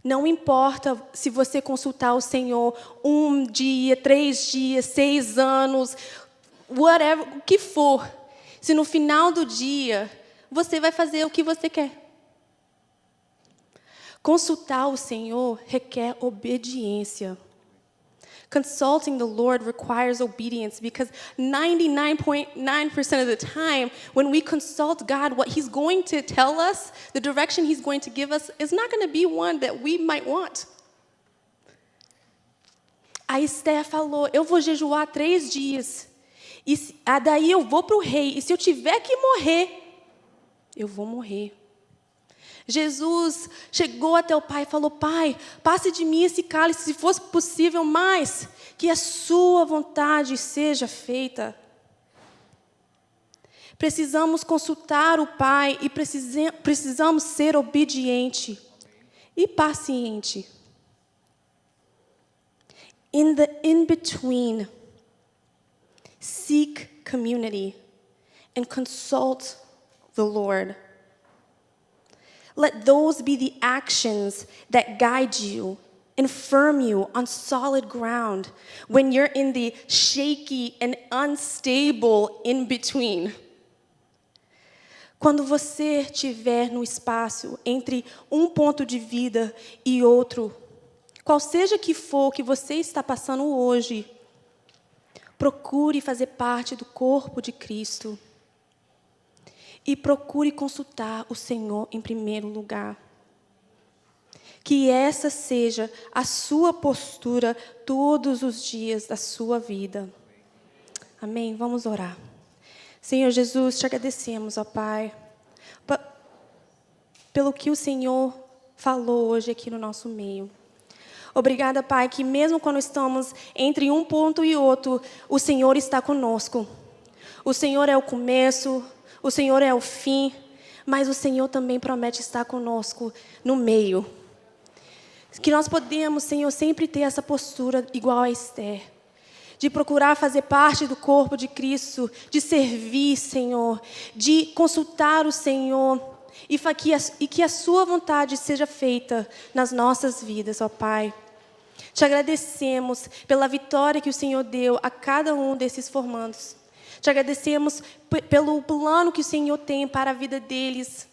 Não importa se você consultar o Senhor 1 dia, 3 dias, 6 anos, whatever, o que for. Se no final do dia você vai fazer o que você quer. Consultar o Senhor requer obediência. Consulting the Lord requires obedience because 99.9% of the time, when we consult God, what He's going to tell us, the direction He's going to give us, is not going to be one that we might want. A Esther falou: eu vou jejuar 3 dias, e daí eu vou para o rei, e se eu tiver que morrer, eu vou morrer. Jesus chegou até o Pai e falou: Pai, passe de mim esse cálice, se fosse possível, mas que a sua vontade seja feita. Precisamos consultar o Pai e precisamos ser obediente e paciente. In the in-between, seek community and consult the Lord. Let those be the actions that guide you and firm you on solid ground when you're in the shaky and unstable in-between. Quando você estiver no espaço entre um ponto de vida e outro, qual seja que for que você está passando hoje, procure fazer parte do corpo de Cristo. E procure consultar o Senhor em primeiro lugar. Que essa seja a sua postura todos os dias da sua vida. Amém? Vamos orar. Senhor Jesus, te agradecemos, ó Pai, pelo que o Senhor falou hoje aqui no nosso meio. Obrigada, Pai, que mesmo quando estamos entre um ponto e outro, o Senhor está conosco. O Senhor é o começo, o Senhor é o fim, mas o Senhor também promete estar conosco no meio. Que nós podemos, Senhor, sempre ter essa postura igual a Esther, de procurar fazer parte do corpo de Cristo, de servir, Senhor, de consultar o Senhor, e que a sua vontade seja feita nas nossas vidas, ó Pai. Te agradecemos pela vitória que o Senhor deu a cada um desses formandos. Te agradecemos pelo plano que o Senhor tem para a vida deles.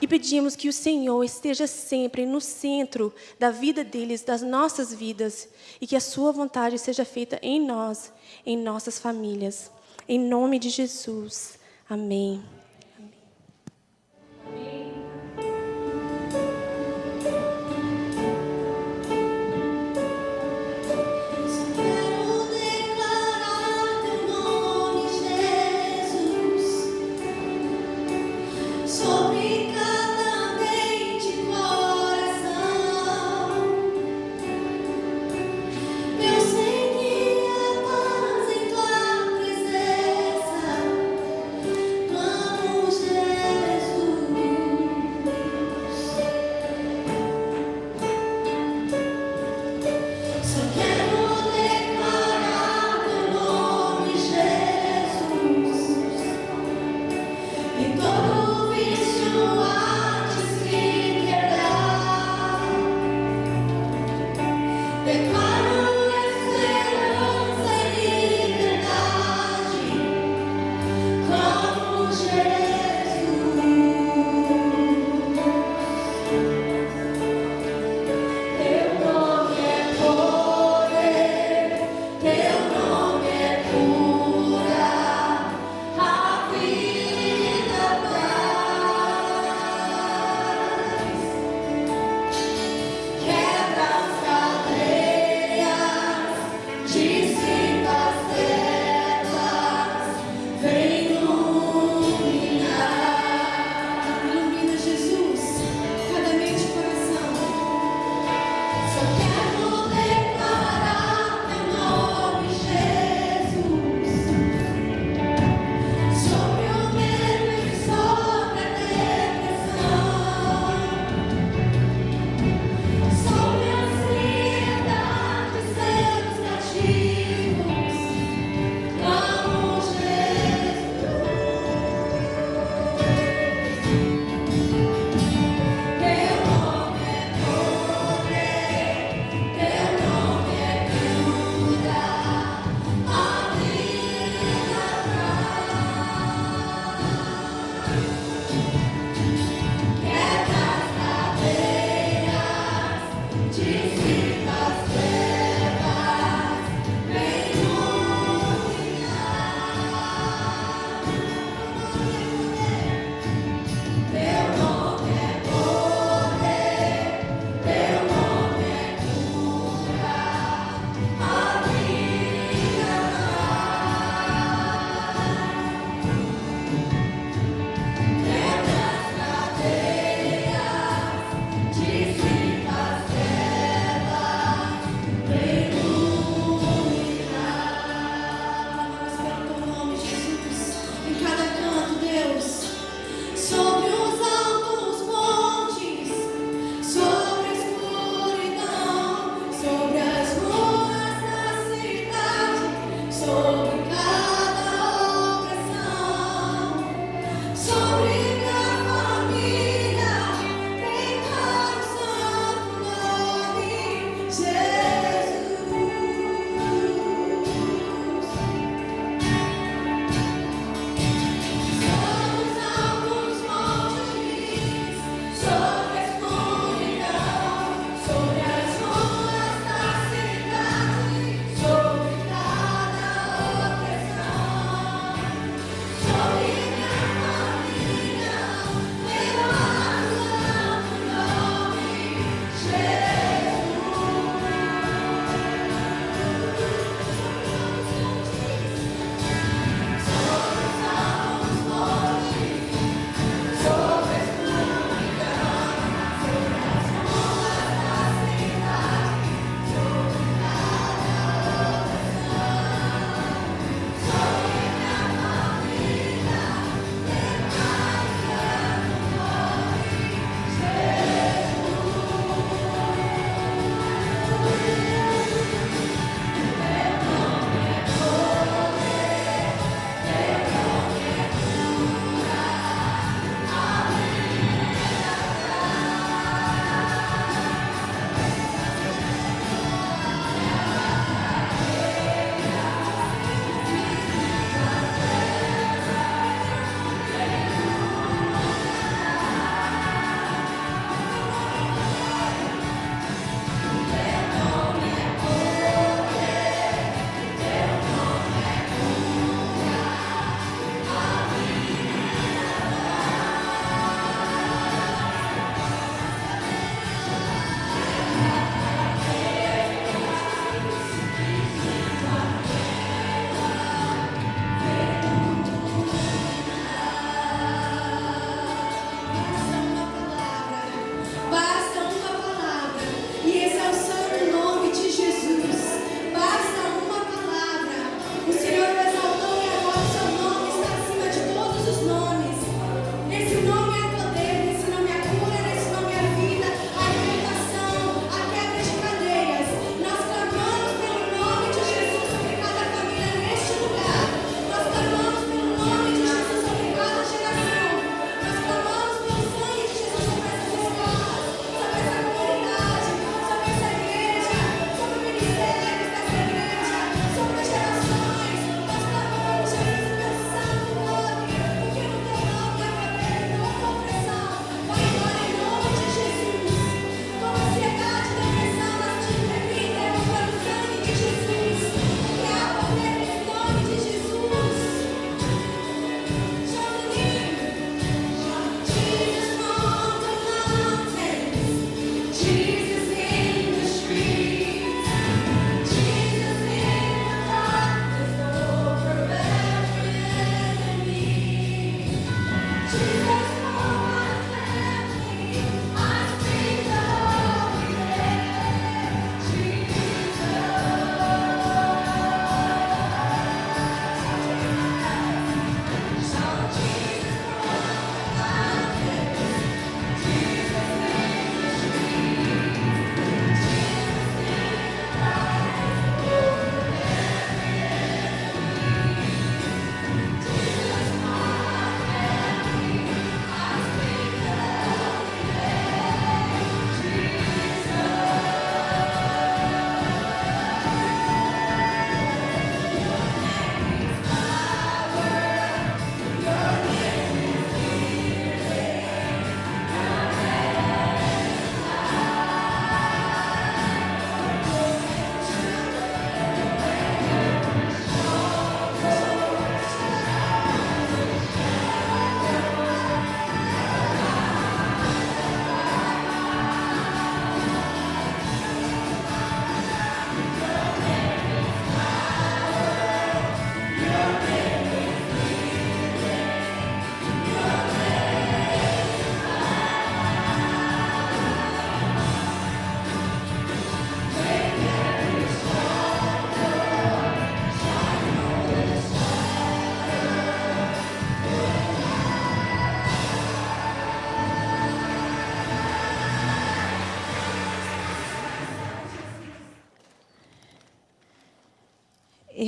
E pedimos que o Senhor esteja sempre no centro da vida deles, das nossas vidas. E que a sua vontade seja feita em nós, em nossas famílias. Em nome de Jesus. Amém. Eu sei que a paz em tua presença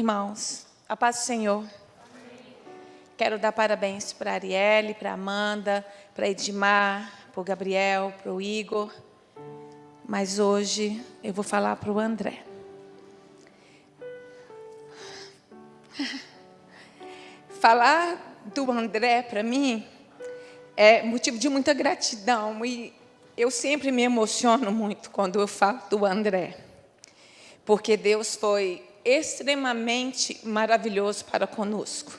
Irmãos, a paz do Senhor. Quero dar parabéns para a Arielle, para a Amanda, para a Edmar, para o Gabriel, para o Igor. Mas hoje eu vou falar para o André. Falar do André, para mim, é motivo de muita gratidão. E eu sempre me emociono muito quando eu falo do André. Porque Deus foi extremamente maravilhoso para conosco.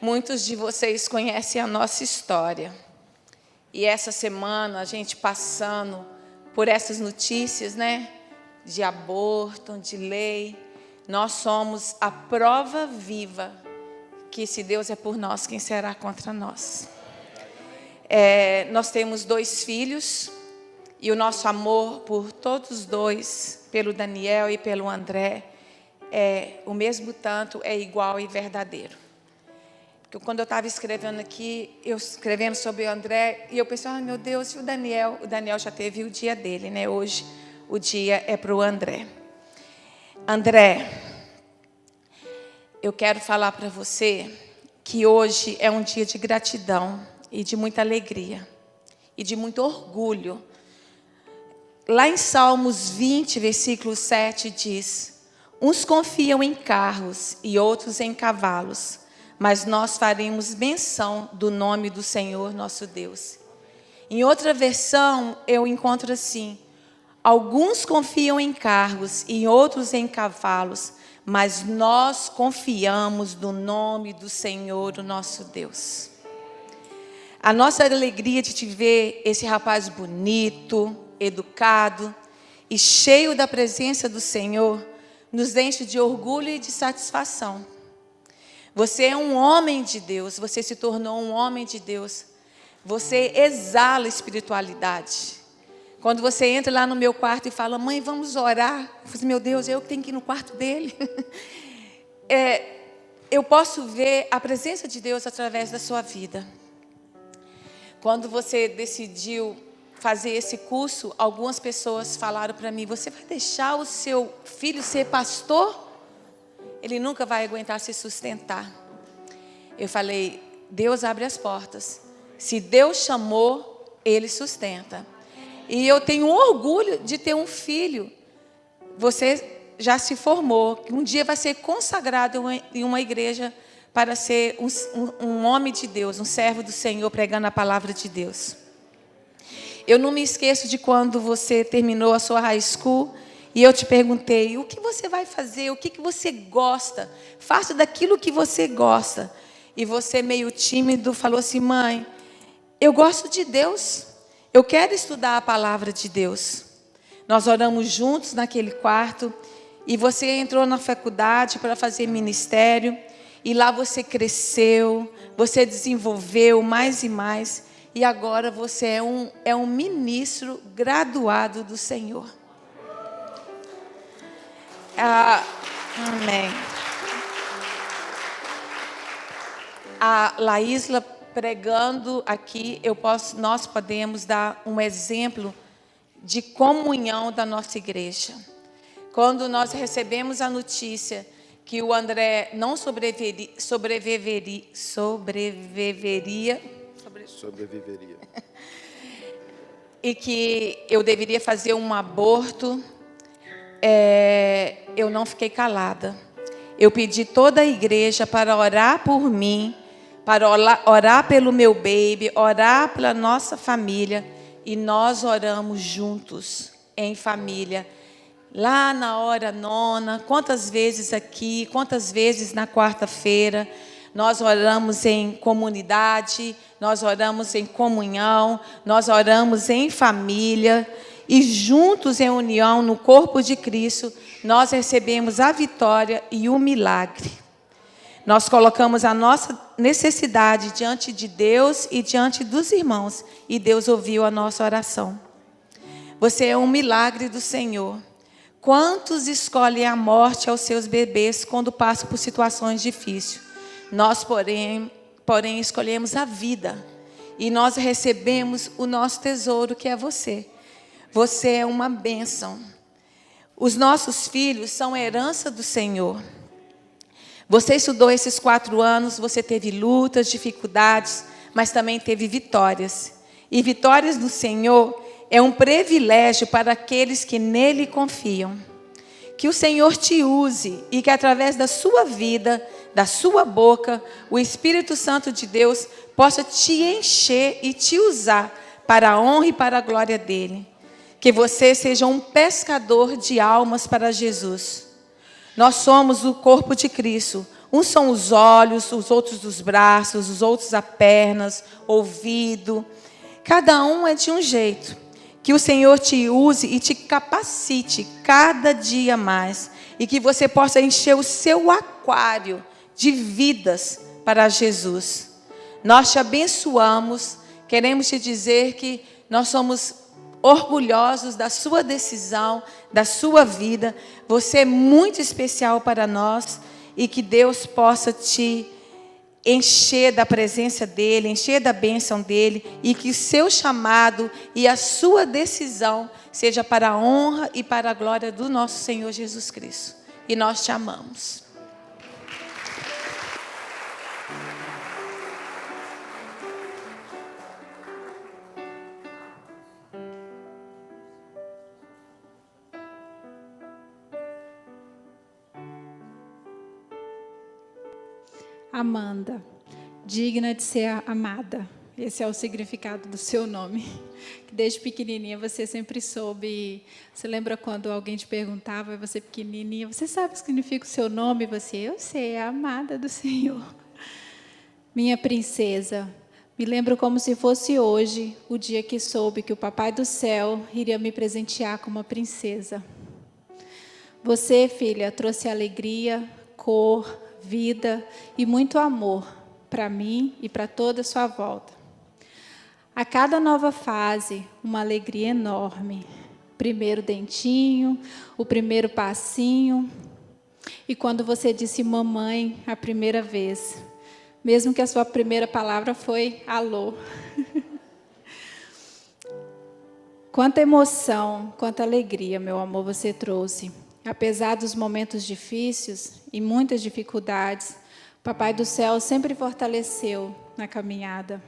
Muitos de vocês conhecem a nossa história. E essa semana, a gente passando por essas notícias, né? De aborto, de lei. Nós somos a prova viva que se Deus é por nós, quem será contra nós? Nós temos 2 filhos. E o nosso amor por todos os 2, pelo Daniel e pelo André, é o mesmo tanto, é igual e verdadeiro. Porque quando eu estava escrevendo aqui, eu escrevendo sobre o André, e eu pensei, ai meu Deus, e o Daniel? O Daniel já teve o dia dele, né? Hoje o dia é para o André. André, eu quero falar para você que hoje é um dia de gratidão e de muita alegria e de muito orgulho. Lá em Salmos 20, versículo 7, diz: uns confiam em carros e outros em cavalos, mas nós faremos menção do nome do Senhor nosso Deus. Em outra versão, eu encontro assim: alguns confiam em carros e outros em cavalos, mas nós confiamos no nome do Senhor, o nosso Deus. A nossa alegria de te ver esse rapaz bonito, educado e cheio da presença do Senhor, nos enche de orgulho e de satisfação. Você é um homem de Deus, você se tornou um homem de Deus. Você exala espiritualidade. Quando você entra lá no meu quarto e fala, mãe, vamos orar. Eu falo, meu Deus, eu que tenho que ir no quarto dele. Eu posso ver a presença de Deus através da sua vida. Quando você decidiu fazer esse curso, algumas pessoas falaram para mim, você vai deixar o seu filho ser pastor? Ele nunca vai aguentar se sustentar. Eu falei, Deus abre as portas. Se Deus chamou, Ele sustenta. E eu tenho orgulho de ter um filho. Você já se formou, que um dia vai ser consagrado em uma igreja para ser um homem de Deus, um servo do Senhor, pregando a palavra de Deus. Eu não me esqueço de quando você terminou a sua high school e eu te perguntei, o que você vai fazer? O que você gosta? Faça daquilo que você gosta. E você, meio tímido, falou assim, mãe, eu gosto de Deus. Eu quero estudar a palavra de Deus. Nós oramos juntos naquele quarto e você entrou na faculdade para fazer ministério e lá você cresceu, você desenvolveu mais e mais e agora você é um ministro graduado do Senhor. Amém. A Laísla pregando aqui, nós podemos dar um exemplo de comunhão da nossa igreja. Quando nós recebemos a notícia que o André não sobreviveria. E que eu deveria fazer um aborto, eu não fiquei calada. Eu pedi toda a igreja para orar por mim, para orar pelo meu baby, orar pela nossa família. E nós oramos juntos, em família. Lá na hora nona, quantas vezes aqui, quantas vezes na quarta-feira. Nós oramos em comunidade, nós oramos em comunhão, nós oramos em família. E juntos em união no corpo de Cristo, nós recebemos a vitória e o milagre. Nós colocamos a nossa necessidade diante de Deus e diante dos irmãos. E Deus ouviu a nossa oração. Você é um milagre do Senhor. Quantos escolhem a morte aos seus bebês quando passam por situações difíceis? Nós, porém escolhemos a vida. E nós recebemos o nosso tesouro, que é você. Você é uma bênção. Os nossos filhos são herança do Senhor. Você estudou esses 4 anos, você teve lutas, dificuldades, mas também teve vitórias. E vitórias do Senhor é um privilégio para aqueles que nele confiam. Que o Senhor te use e que através da sua vida, da sua boca, o Espírito Santo de Deus possa te encher e te usar para a honra e para a glória dele. Que você seja um pescador de almas para Jesus. Nós somos o corpo de Cristo. Uns são os olhos, os outros os braços, os outros as pernas, ouvido. Cada um é de um jeito. Que o Senhor te use e te capacite cada dia mais. E que você possa encher o seu aquário de vidas para Jesus. Nós te abençoamos. Queremos te dizer que nós somos orgulhosos da sua decisão, da sua vida. Você é muito especial para nós e que Deus possa te encher da presença dEle, encher da bênção dEle e que o seu chamado e a sua decisão seja para a honra e para a glória do nosso Senhor Jesus Cristo. E nós te amamos. Amanda, digna de ser amada. Esse é o significado do seu nome. Desde pequenininha você sempre soube. Você lembra quando alguém te perguntava, você pequenininha, você sabe o que significa o seu nome? Você, eu sei, é a amada do Senhor. Minha princesa, me lembro como se fosse hoje, o dia que soube que o Papai do Céu iria me presentear com uma princesa. Você, filha, trouxe alegria, cor, vida e muito amor para mim e para toda a sua volta. A cada nova fase, uma alegria enorme. Primeiro dentinho, o primeiro passinho. E quando você disse mamãe a primeira vez, mesmo que a sua primeira palavra foi alô. Quanta emoção, quanta alegria, meu amor, você trouxe. Apesar dos momentos difíceis e muitas dificuldades, o Papai do Céu sempre fortaleceu na caminhada.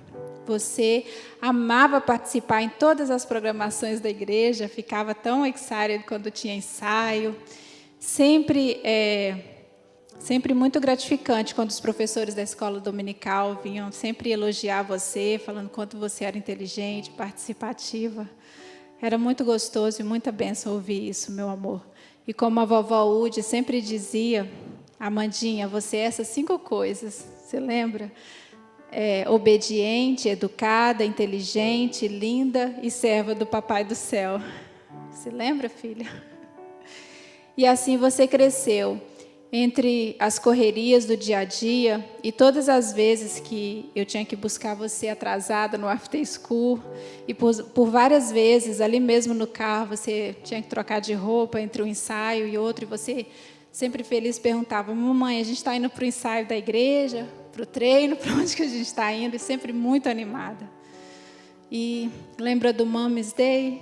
Você amava participar em todas as programações da igreja, ficava tão excited quando tinha ensaio. Sempre muito gratificante quando os professores da escola dominical vinham sempre elogiar você, falando quanto você era inteligente, participativa. Era muito gostoso e muita bênção ouvir isso, meu amor. E como a vovó Ude sempre dizia, Amandinha, você é essas 5 coisas, você lembra? Obediente, educada, inteligente, linda e serva do Papai do Céu. Você lembra, filha? E assim você cresceu, entre as correrias do dia a dia e todas as vezes que eu tinha que buscar você atrasada no after school e por várias vezes ali mesmo no carro você tinha que trocar de roupa entre um ensaio e outro e você sempre feliz perguntava, mamãe, a gente está indo para o ensaio da igreja, para o treino, para onde que a gente está indo? E sempre muito animada. E lembra do Mom's Day?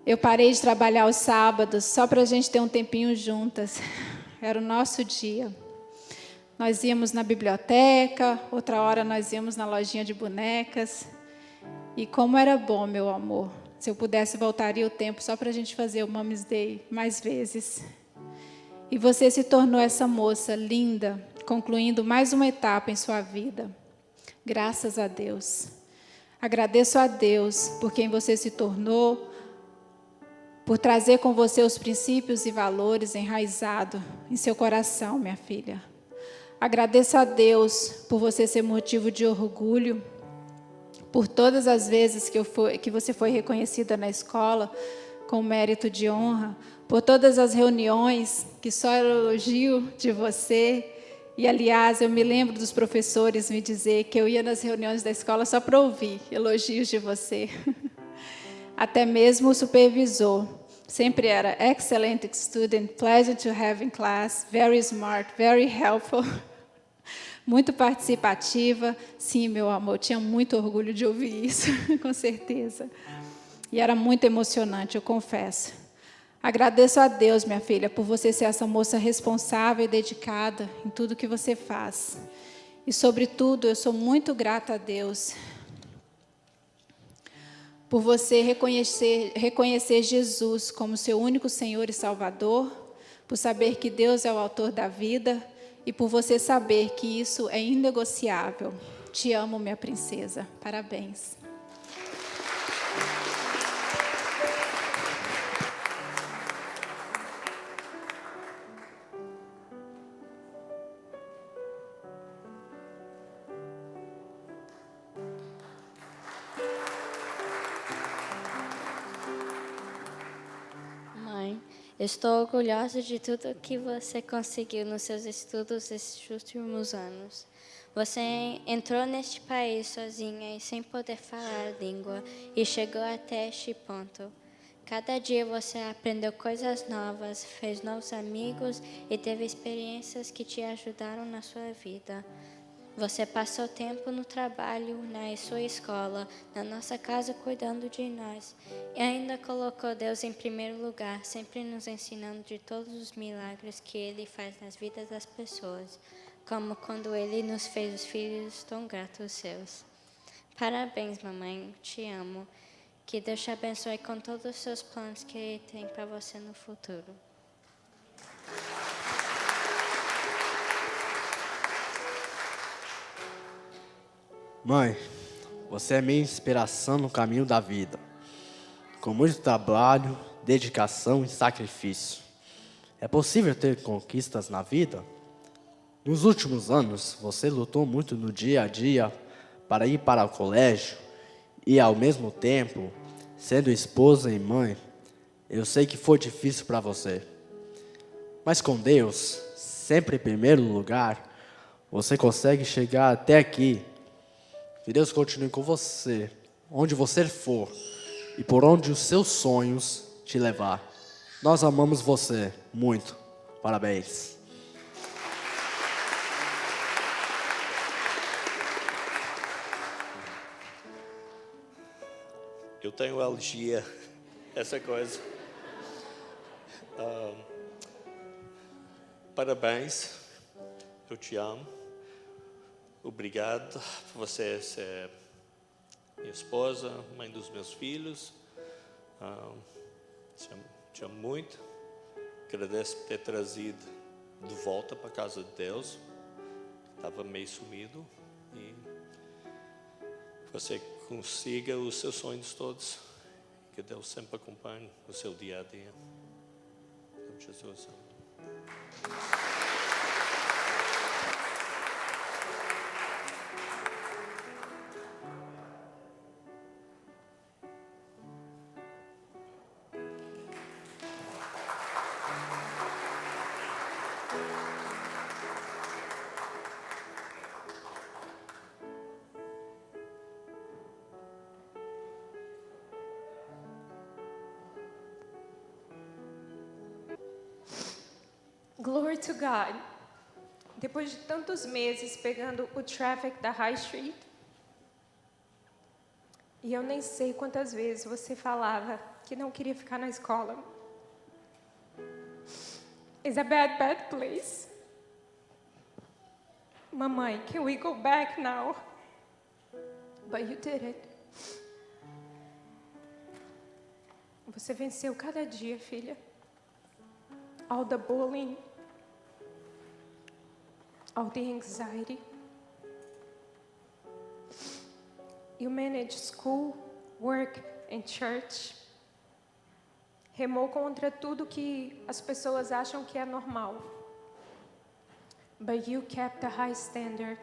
Eu parei de trabalhar aos sábados só para a gente ter um tempinho juntas. Era o nosso dia. Nós íamos na biblioteca, outra hora nós íamos na lojinha de bonecas. E como era bom, meu amor. Se eu pudesse, voltaria o tempo só para a gente fazer o Mom's Day mais vezes. E você se tornou essa moça linda, concluindo mais uma etapa em sua vida. Graças a Deus. Agradeço a Deus por quem você se tornou, por trazer com você os princípios e valores enraizados em seu coração, minha filha. Agradeço a Deus por você ser motivo de orgulho, por todas as vezes que você foi reconhecida na escola com mérito de honra, por todas as reuniões que só era elogio de você. E, aliás, eu me lembro dos professores me dizer que eu ia nas reuniões da escola só para ouvir elogios de você. Até mesmo o supervisor sempre era excellent student, pleasant to have in class, very smart, very helpful. Muito participativa. Sim, meu amor, eu tinha muito orgulho de ouvir isso, com certeza. E era muito emocionante, eu confesso. Agradeço a Deus, minha filha, por você ser essa moça responsável e dedicada em tudo que você faz. E, sobretudo, eu sou muito grata a Deus por você reconhecer Jesus como seu único Senhor e Salvador, por saber que Deus é o autor da vida e por você saber que isso é inegociável. Te amo, minha princesa. Parabéns. Mãe, estou orgulhosa de tudo que você conseguiu nos seus estudos esses últimos anos. Você entrou neste país sozinha e sem poder falar a língua e chegou até este ponto. Cada dia você aprendeu coisas novas, fez novos amigos e teve experiências que te ajudaram na sua vida. Você passou tempo no trabalho, na sua escola, na nossa casa cuidando de nós. E ainda colocou Deus em primeiro lugar, sempre nos ensinando de todos os milagres que Ele faz nas vidas das pessoas, como quando Ele nos fez os filhos tão gratos seus. Parabéns, mamãe, te amo. Que Deus te abençoe com todos os seus planos que Ele tem para você no futuro. Mãe, você é minha inspiração no caminho da vida. Com muito trabalho, dedicação e sacrifício. É possível ter conquistas na vida? Nos últimos anos, você lutou muito no dia a dia para ir para o colégio e, ao mesmo tempo, sendo esposa e mãe, eu sei que foi difícil para você. Mas com Deus, sempre em primeiro lugar, você consegue chegar até aqui. Que Deus continue com você, onde você for e por onde os seus sonhos te levar. Nós amamos você muito. Parabéns. Eu tenho alergia a essa coisa. Parabéns, eu te amo. Obrigado por você ser minha esposa, mãe dos meus filhos. Te amo muito. Agradeço por ter trazido de volta para a casa de Deus. Estava meio sumido. E você consiga os seus sonhos todos. Que Deus sempre acompanhe o seu dia a dia. Em Jesus. Glory to God. Depois de tantos meses pegando o traffic da High Street, e eu nem sei quantas vezes você falava que não queria ficar na escola. It's a bad place. Mamãe, can we go back now? But you did it. Você venceu cada dia, filha. All the bullying, all the anxiety. You managed school, work and church. Remou contra tudo que as pessoas acham que é normal. But you kept a high standard.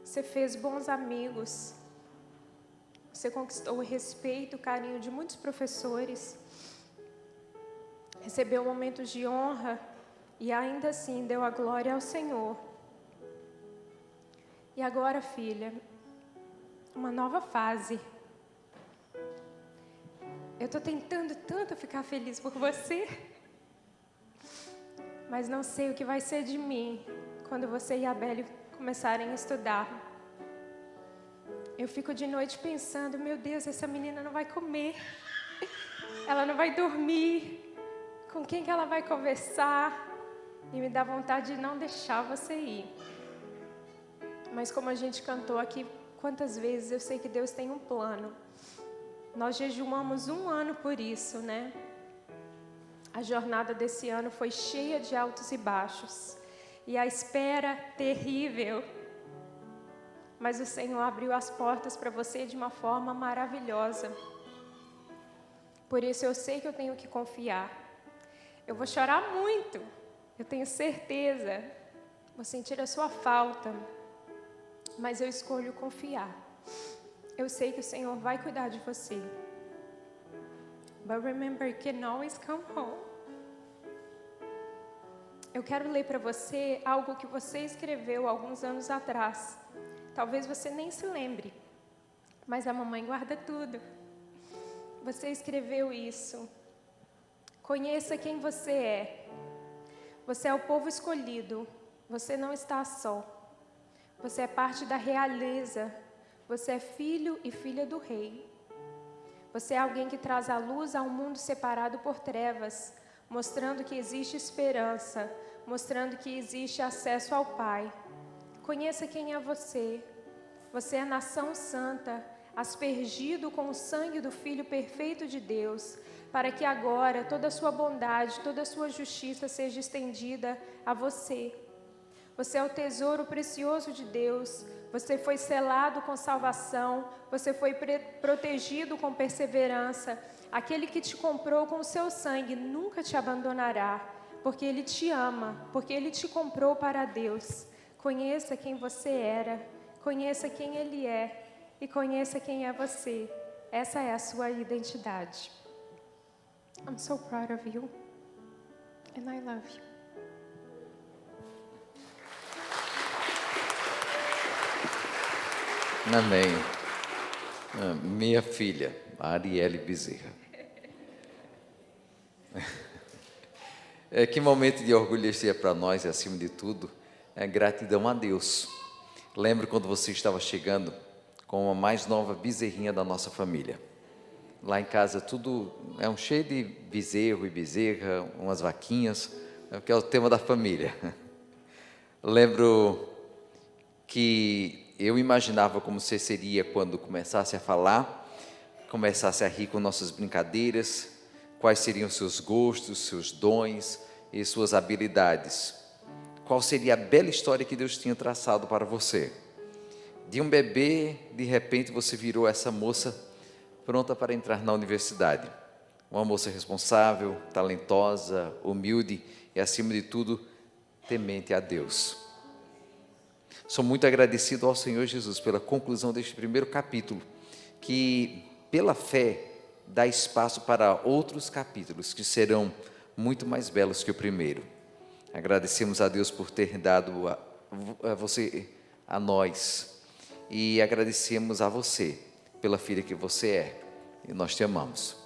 Você fez bons amigos. Você conquistou o respeito, o carinho de muitos professores. Recebeu momentos de honra e ainda assim deu a glória ao Senhor. E agora, filha, uma nova fase. Eu estou tentando tanto ficar feliz por você, mas não sei o que vai ser de mim quando você e a Belle começarem a estudar. Eu fico de noite pensando, meu Deus, essa menina não vai comer. ela não vai dormir, com quem que ela vai conversar, e me dá vontade de não deixar você ir. Mas como a gente cantou aqui, quantas vezes eu sei que Deus tem um plano. Nós jejuamos 1 ano por isso, né? A jornada desse ano foi cheia de altos e baixos. E a espera terrível. Mas o Senhor abriu as portas para você de uma forma maravilhosa. Por isso eu sei que eu tenho que confiar. Eu vou chorar muito, eu tenho certeza. Vou sentir a sua falta. Mas eu escolho confiar. Eu sei que o Senhor vai cuidar de você. But remember, you can always come home. Eu quero ler para você algo que você escreveu alguns anos atrás. Talvez você nem se lembre, mas a mamãe guarda tudo. Você escreveu isso. Conheça quem você é. Você é o povo escolhido. Você não está só. Você é parte da realeza. Você é filho e filha do rei. Você é alguém que traz a luz a um mundo separado por trevas, mostrando que existe esperança, mostrando que existe acesso ao Pai. Conheça quem é você. Você é nação santa, aspergido com o sangue do Filho perfeito de Deus, para que agora toda a sua bondade, toda a sua justiça seja estendida a você. Você é o tesouro precioso de Deus. Você foi selado com salvação. Você foi protegido com perseverança. Aquele que te comprou com o seu sangue nunca te abandonará, porque Ele te ama, porque Ele te comprou para Deus. Conheça quem você era, conheça quem Ele é e conheça quem é você. Essa é a sua identidade. I'm so proud of you and I love you. Amém. Minha filha, Arielle Bezerra. Que momento de orgulho esse é para nós, e acima de tudo, é gratidão a Deus. Lembro quando você estava chegando com a mais nova bezerrinha da nossa família. Lá em casa tudo é cheio de bezerro e bezerra, umas vaquinhas, que é o tema da família. Lembro que eu imaginava como você seria quando começasse a falar, começasse a rir com nossas brincadeiras, quais seriam seus gostos, seus dons e suas habilidades. Qual seria a bela história que Deus tinha traçado para você. De um bebê, de repente você virou essa moça pronta para entrar na universidade. Uma moça responsável, talentosa, humilde e, acima de tudo, temente a Deus. Sou muito agradecido ao Senhor Jesus pela conclusão deste primeiro capítulo, que, pela fé, dá espaço para outros capítulos que serão muito mais belos que o primeiro. Agradecemos a Deus por ter dado a você, a nós, e agradecemos a você pela filha que você é, e nós te amamos.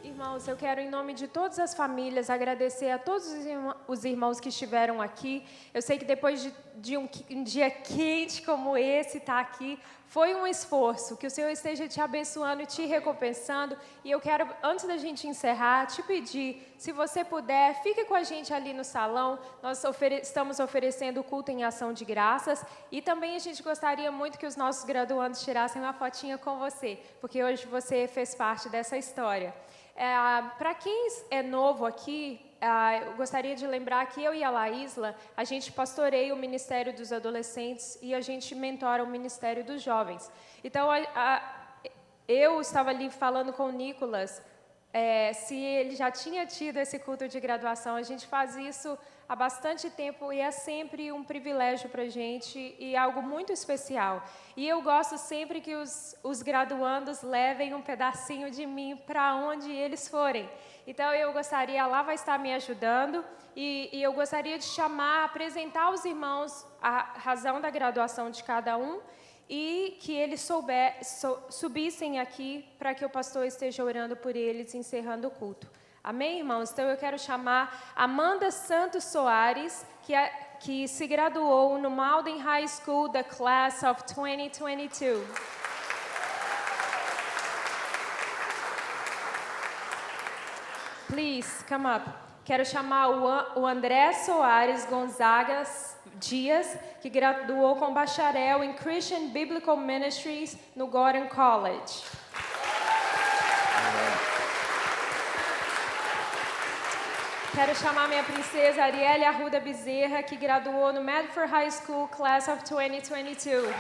Irmãos, eu quero, em nome de todas as famílias, agradecer a todos os irmãos que estiveram aqui. Eu sei que depois de um dia quente como esse, estar aqui foi um esforço. Que o Senhor esteja te abençoando e te recompensando. E eu quero, antes da gente encerrar, te pedir, se você puder, fique com a gente ali no salão. Nós estamos oferecendo o culto em ação de graças. E também a gente gostaria muito que os nossos graduandos tirassem uma fotinha com você, porque hoje você fez parte dessa história. Para quem é novo aqui, eu gostaria de lembrar que eu e a Laísla, a gente pastoreia o Ministério dos Adolescentes e a gente mentora o Ministério dos Jovens. Então, eu estava ali falando com o Nicolas, se ele já tinha tido esse culto de graduação. A gente faz isso há bastante tempo e é sempre um privilégio para a gente e algo muito especial. E eu gosto sempre que os graduandos levem um pedacinho de mim para onde eles forem. Então, eu gostaria, lá vai estar me ajudando, e eu gostaria de apresentar aos irmãos a razão da graduação de cada um, e que eles subissem aqui para que o pastor esteja orando por eles, encerrando o culto. Amém, irmãos? Então eu quero chamar Amanda Santos Soares, que se graduou no Malden High School da Class of 2022. Please, come up. Quero chamar o André Soares Gonzaga Dias, que graduou com bacharel em Christian Biblical Ministries no Gordon College. Quero chamar minha princesa Arielle Arruda Bezerra, que graduou no Medford High School Class of 2022.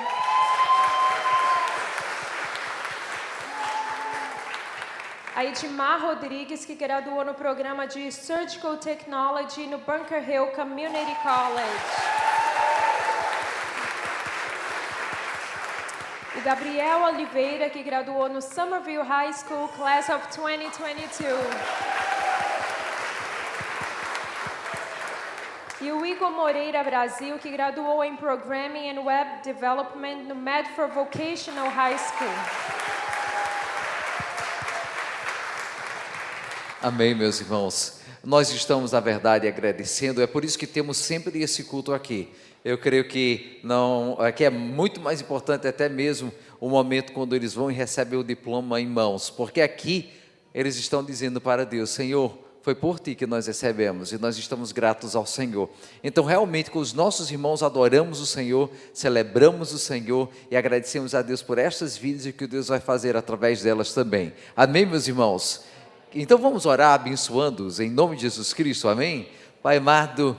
A Edmar Rodrigues, que graduou no programa de Surgical Technology no Bunker Hill Community College. E Gabriel Oliveira, que graduou no Somerville High School Class of 2022. E o Igor Moreira Brasil, que graduou em Programming and Web Development no Medford Vocational High School. Amém, meus irmãos. Nós estamos, na verdade, agradecendo. É por isso que temos sempre esse culto aqui. Eu creio que é muito mais importante até mesmo o momento quando eles vão e recebem o diploma em mãos. Porque aqui eles estão dizendo para Deus: Senhor, foi por Ti que nós recebemos e nós estamos gratos ao Senhor. Então, realmente, com os nossos irmãos, adoramos o Senhor, celebramos o Senhor e agradecemos a Deus por estas vidas e o que Deus vai fazer através delas também. Amém, meus irmãos? Então, vamos orar abençoando-os em nome de Jesus Cristo, amém? Pai amado,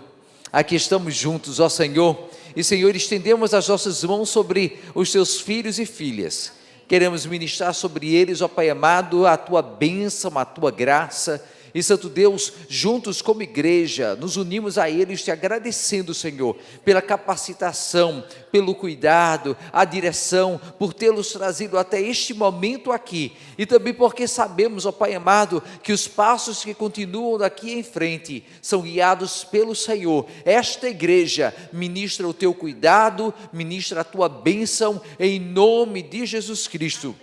aqui estamos juntos, ó Senhor, e Senhor, estendemos as nossas mãos sobre os Teus filhos e filhas. Queremos ministrar sobre eles, ó Pai amado, a Tua bênção, a Tua graça. E Santo Deus, juntos como igreja, nos unimos a eles te agradecendo, Senhor, pela capacitação, pelo cuidado, a direção, por tê-los trazido até este momento aqui. E também porque sabemos, ó Pai amado, que os passos que continuam daqui em frente são guiados pelo Senhor. Esta igreja ministra o Teu cuidado, ministra a Tua bênção, em nome de Jesus Cristo.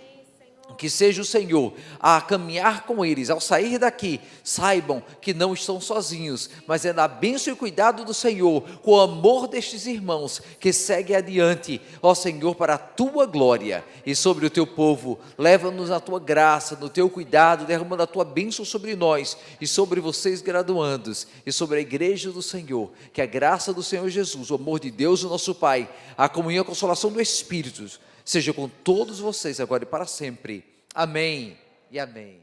Que seja o Senhor a caminhar com eles, ao sair daqui, saibam que não estão sozinhos, mas é na bênção e cuidado do Senhor, com o amor destes irmãos, que segue adiante, ó Senhor, para a Tua glória, e sobre o Teu povo, leva-nos na Tua graça, no Teu cuidado, derramando a Tua bênção sobre nós, e sobre vocês graduandos, e sobre a igreja do Senhor, que a graça do Senhor Jesus, o amor de Deus, o nosso Pai, a comunhão e a consolação do Espírito, seja com todos vocês agora e para sempre. Amém e amém.